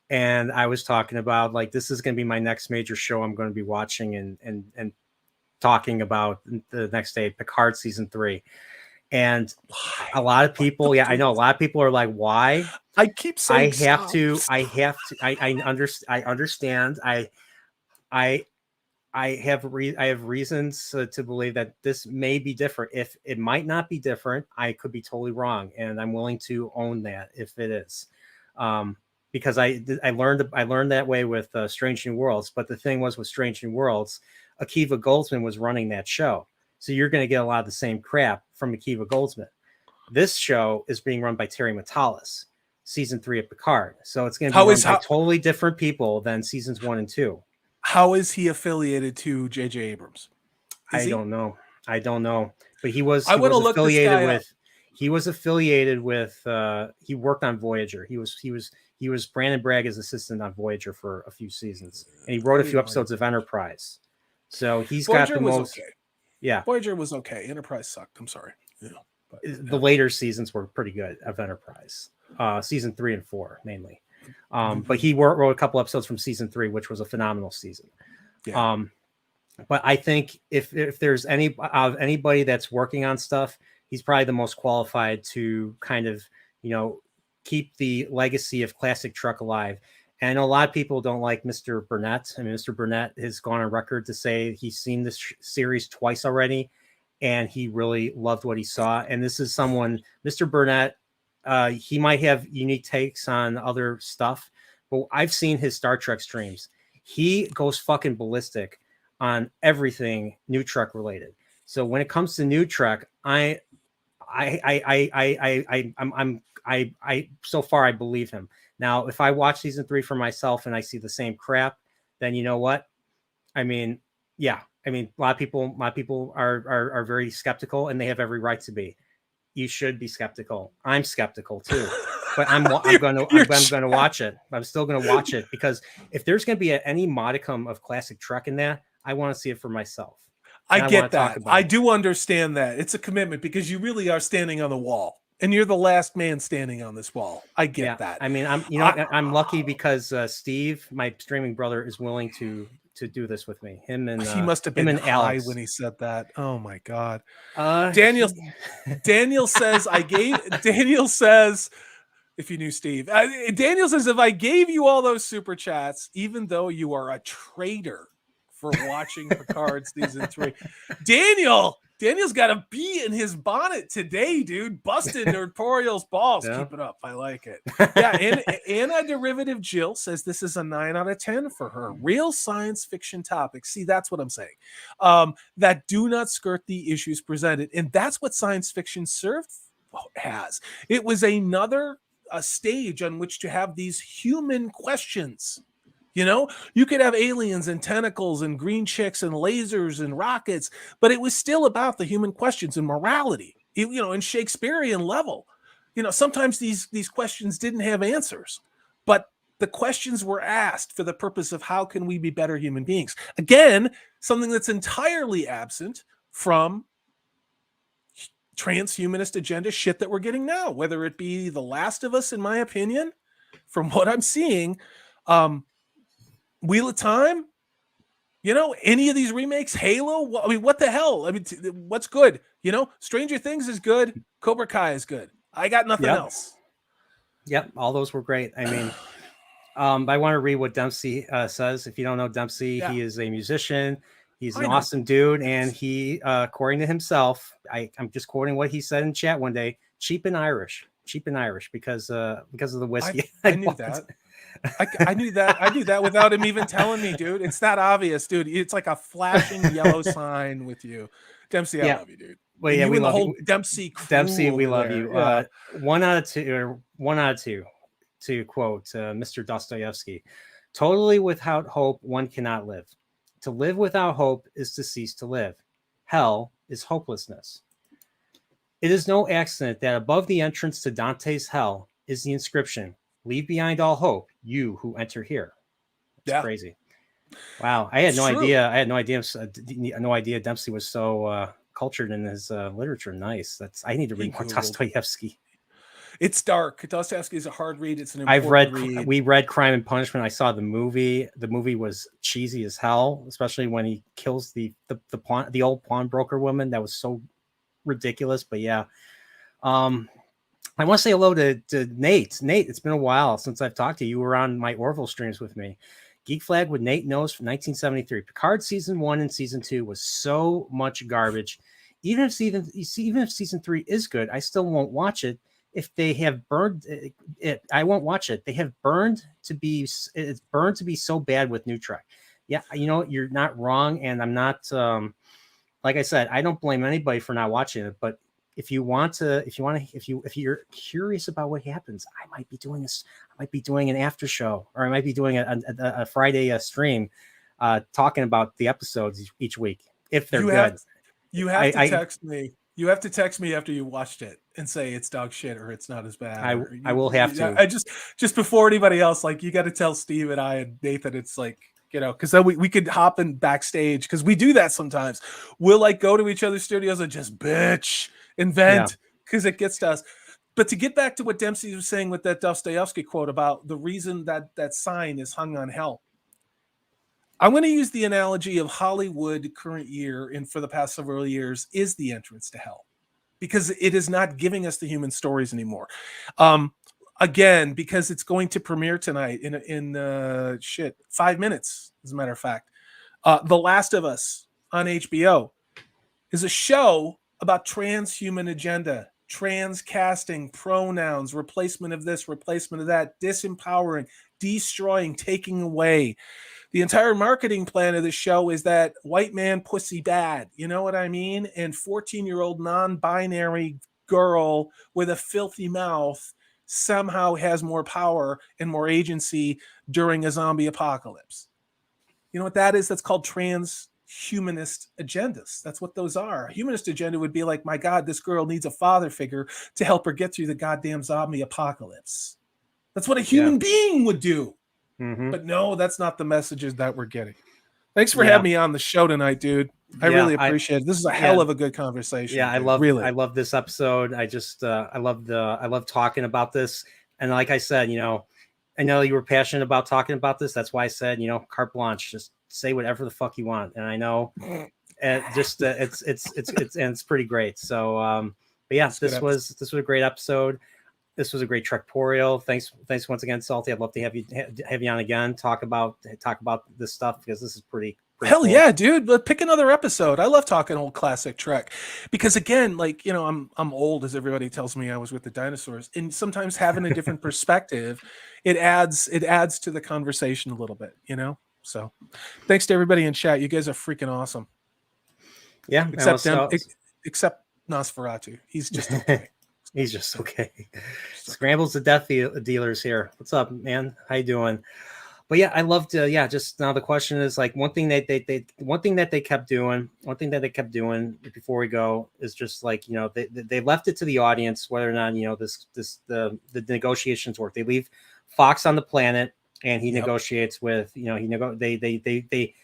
And I was talking about, like, this is going to be my next major show I'm going to be watching and talking about the next day, Picard season 3. And a lot of people, I know a lot of people are like, why? I keep saying I understand. I have reasons to believe that this may be different. If it might not be different, I could be totally wrong, and I'm willing to own that if it is, because I learned that way with Strange New Worlds. But the thing was, with Strange New Worlds, Akiva Goldsman was running that show, so you're going to get a lot of the same crap from Akiva Goldsman. This show is being run by Terry Matalas, season 3 of Picard, so it's going to be run by totally different people than seasons 1 and 2. How is he affiliated to J.J. Abrams? I don't know, but he was affiliated with. He was affiliated with. He worked on Voyager. He was Brandon Bragg's assistant on Voyager for a few seasons, and he wrote a few episodes of Enterprise. So he's Voyager got the most. Okay. Yeah, Voyager was okay. Enterprise sucked. I'm sorry. The later seasons were pretty good of Enterprise. Season 3 and 4 mainly. But he wrote a couple episodes from season 3, which was a phenomenal season. Yeah. But I think if there's anybody that's working on stuff, he's probably the most qualified to kind of, keep the legacy of classic Trek alive. And I know a lot of people don't like Mr. Burnett. I mean, Mr. Burnett has gone on record to say he's seen this series twice already, and he really loved what he saw. And this is someone, Mr. Burnett, he might have unique takes on other stuff, but I've seen his Star Trek streams. He goes fucking ballistic on everything New Trek related. So when it comes to New Trek, I so far I believe him. Now, if I watch season 3 for myself and I see the same crap, then you know what? I mean, yeah. I mean, a lot of people are very skeptical, and they have every right to be. You should be skeptical. I'm skeptical too, but I'm going to watch it. I'm still going to watch it, because if there's going to be any modicum of classic Trek in that, I want to see it for myself. I get that. I do understand that. It's a commitment, because you really are standing on the wall, and you're the last man standing on this wall. I get that. I mean, I'm lucky because Steve, my streaming brother, is willing to do this with me. He must have been high Alex when he said that. Oh my God. Daniel says, Daniel says, if you knew Steve, Daniel says, if I gave you all those super chats, even though you are a traitor for watching Picard season 3, Daniel's got a bee in his bonnet today, dude. Busted Notorial's balls. Yeah. Keep it up. I like it. Yeah, and Anna Derivative Jill says this is a 9 out of 10 for her. Real science fiction topics. See, that's what I'm saying. That do not skirt the issues presented. And that's what science fiction has. It was another stage on which to have these human questions. You know, you could have aliens and tentacles and green chicks and lasers and rockets, but it was still about the human questions and morality, in Shakespearean level. Sometimes these questions didn't have answers, but the questions were asked for the purpose of how can we be better human beings? Again, something that's entirely absent from transhumanist agenda shit that we're getting now, whether it be The Last of Us, in my opinion, from what I'm seeing, Wheel of Time, any of these remakes, Halo. I mean, what the hell? I mean, what's good? Stranger Things is good. Cobra Kai is good. I got nothing else. Yep. All those were great. I mean, I want to read what Dempsey says. If you don't know Dempsey, he is a musician. He's an awesome dude. And he, according to himself, I'm just quoting what he said in chat one day, cheap and Irish because of the whiskey. I knew that. I knew that without him even telling me, dude. It's that obvious, dude. It's like a flashing yellow sign with you. Dempsey, I love you, dude. Well, yeah, we love you. Dempsey, we love you. Yeah. 1 out of 2, to quote Mr. Dostoevsky. Totally without hope, one cannot live. To live without hope is to cease to live. Hell is hopelessness. It is no accident that above the entrance to Dante's hell is the inscription, "Leave behind all hope, you who enter here." It's crazy. Wow, I had no idea. I had no idea Dempsey was so cultured in his literature. Nice. I need to read more Dostoevsky. It's dark. Dostoevsky is a hard read. It's an important read. We read Crime and Punishment. I saw the movie. The movie was cheesy as hell, especially when he kills the old pawnbroker woman. That was so ridiculous. But yeah. I want to say hello to Nate. Nate, it's been a while since I've talked to you. You were on my Orville streams with me. Geek Flag with Nate Knows from 1973. Picard season 1 and season 2 was so much garbage. Even if season 3 is good, I still won't watch it. If they have burned it, I won't watch it. They have it's burned to be so bad with New Trek. Yeah, you're not wrong, and I'm not. Like I said, I don't blame anybody for not watching it, but if you're curious about what happens, I might be doing this. I might be doing an after show, or I might be doing a Friday stream, talking about the episodes each week if they're good. You have to text me. You have to text me after you watched it and say it's dog shit or it's not as bad. I will have to. I just before anybody else, like, you got to tell Steve and I and Nathan, it's like, because then we could hop in backstage, because we do that sometimes. We'll like go to each other's studios and just bitch and vent because it gets to us. But to get back to what Dempsey was saying with that Dostoevsky quote about the reason that sign is hung on hell, I'm going to use the analogy of Hollywood current year and for the past several years is the entrance to hell, because it is not giving us the human stories anymore. again, because it's going to premiere tonight in 5 minutes, as a matter of fact. The Last of Us on HBO is a show about transhuman agenda, trans casting, pronouns, replacement of this, replacement of that, disempowering, destroying, taking away. The entire marketing plan of the show is that white man pussy bad. You know what I mean? And 14-year-old non-binary girl with a filthy mouth somehow has more power and more agency during a zombie apocalypse. You know what that is? That's called transhumanist agendas. That's what those are. A humanist agenda would be like, my God, this girl needs a father figure to help her get through the goddamn zombie apocalypse. That's what a human being would do. Mm-hmm. But no, that's not the messages that we're getting. Thanks for having me on the show tonight, dude. I really appreciate it. This is a hell of a good conversation. Yeah, dude. I love this episode. I just I love talking about this. And like I said, I know you were passionate about talking about this. That's why I said, carte blanche, just say whatever the fuck you want. And I know it's pretty great. So but yeah, this was a great episode. This was a great Trektorial. Thanks once again, Salty. I'd love to have you on again. Talk about this stuff, because this is pretty hell cool. Yeah, dude. But pick another episode. I love talking old classic Trek, because again, like, I'm old, as everybody tells me. I was with the dinosaurs, and sometimes having a different perspective, it adds to the conversation a little bit, So thanks to everybody in chat. You guys are freaking awesome. Yeah, except Nosferatu. He's just okay. He's just okay. Scrambles the death dealers here. What's up, man? How you doing? But yeah, I loved. Just now the question is, like, one thing that they kept doing before we go is just like, they left it to the audience whether or not the negotiations work. They leave Fox on the planet, and he negotiates with they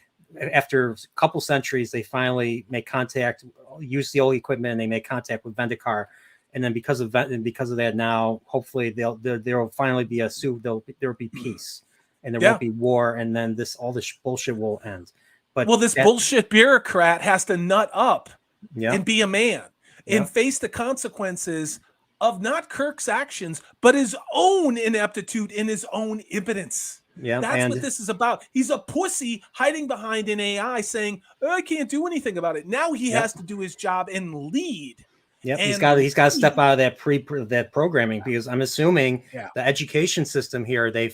after a couple centuries, they finally make contact, use the old equipment, and they make contact with Vendikar. And then because of that, now hopefully there will finally be there will be peace, and there won't be war, and then all this bullshit will end. But this bullshit bureaucrat has to nut up and be a man and face the consequences of not Kirk's actions, but his own ineptitude and his own impotence. Yeah, that's what this is about. He's a pussy hiding behind an AI saying, I can't do anything about it. Now he has to do his job and lead. Yep, he's got to step out of that programming, because I'm assuming the education system here, they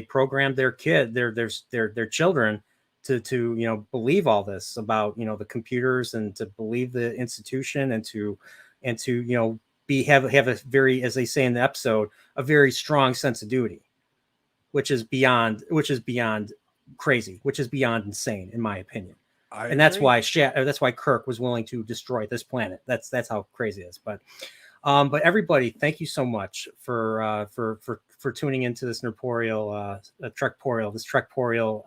programmed their children to believe all this about the computers, and to believe the institution, and to have a very, as they say in the episode, a very strong sense of duty, which is beyond crazy, which is beyond insane, in my opinion. And that's why Kirk was willing to destroy this planet. That's how crazy it is. But everybody, thank you so much for tuning into this Trektorial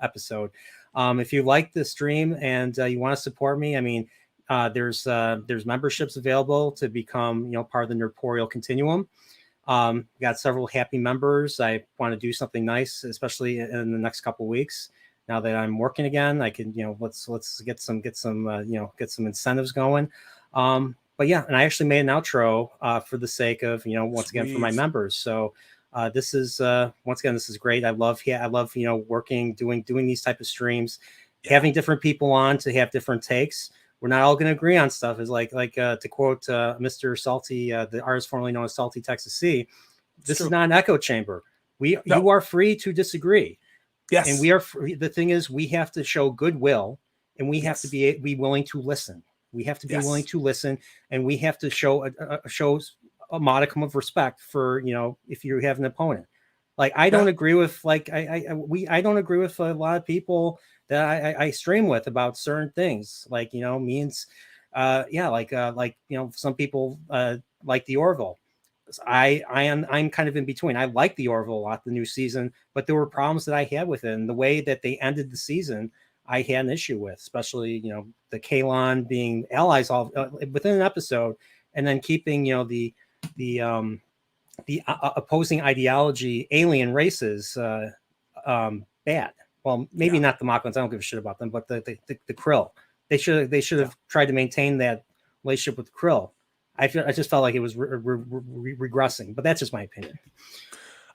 episode. If you like the stream and you want to support me, I mean, there's memberships available to become part of the Nerdporial Continuum. Got several happy members. I want to do something nice, especially in the next couple of weeks. Now that I'm working again, I can, let's get some incentives going. But yeah, and I actually made an outro for the sake of, once again, for my members. So this is once again, this is great. I love working, doing these type of streams, having different people on to have different takes. We're not all going to agree on stuff. Is like to quote Mr. Salty, the artist formerly known as Salty Texas C. This is not an echo chamber. You are free to disagree. Yes. And the thing is, we have to show goodwill, and we have to be willing to listen. We have to be willing to listen, and we have to show a modicum of respect for, if you have an opponent. Like, I don't agree with, I don't agree with a lot of people that I stream with about certain things, like, means, some people like the Orville. I'm kind of in between. I like the Orville a lot, the new season, but there were problems that I had with it. And the way that they ended the season, I had an issue with, especially, the Kalon being allies all within an episode, and then keeping, the opposing ideology, alien races, bad. Well, maybe not the Mocklins. I don't give a shit about them, but the Krill, they should have tried to maintain that relationship with Krill. I just felt like it was regressing, but that's just my opinion.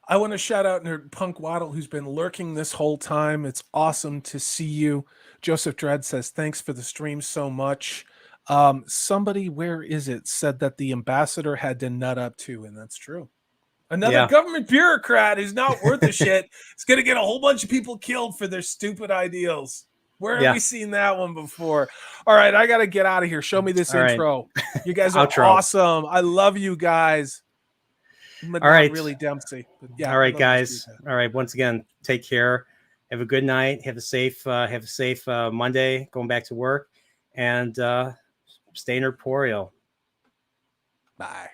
I want to shout out Nerd Punk Waddle, who's been lurking this whole time. It's awesome to see you. Joseph Dredd says, thanks for the stream so much. Somebody, where is it, said that the ambassador had to nut up too, and that's true. Another government bureaucrat who's not worth a shit is going to get a whole bunch of people killed for their stupid ideals. Where have we seen that one before? All right, I got to get out of here. Show me this intro. You guys are awesome. I love you guys. But all right, really Dempsey. But yeah. All right, guys. All right. Once again, take care. Have a good night. Have a safe Monday. Going back to work, and stay incorporeal. Bye.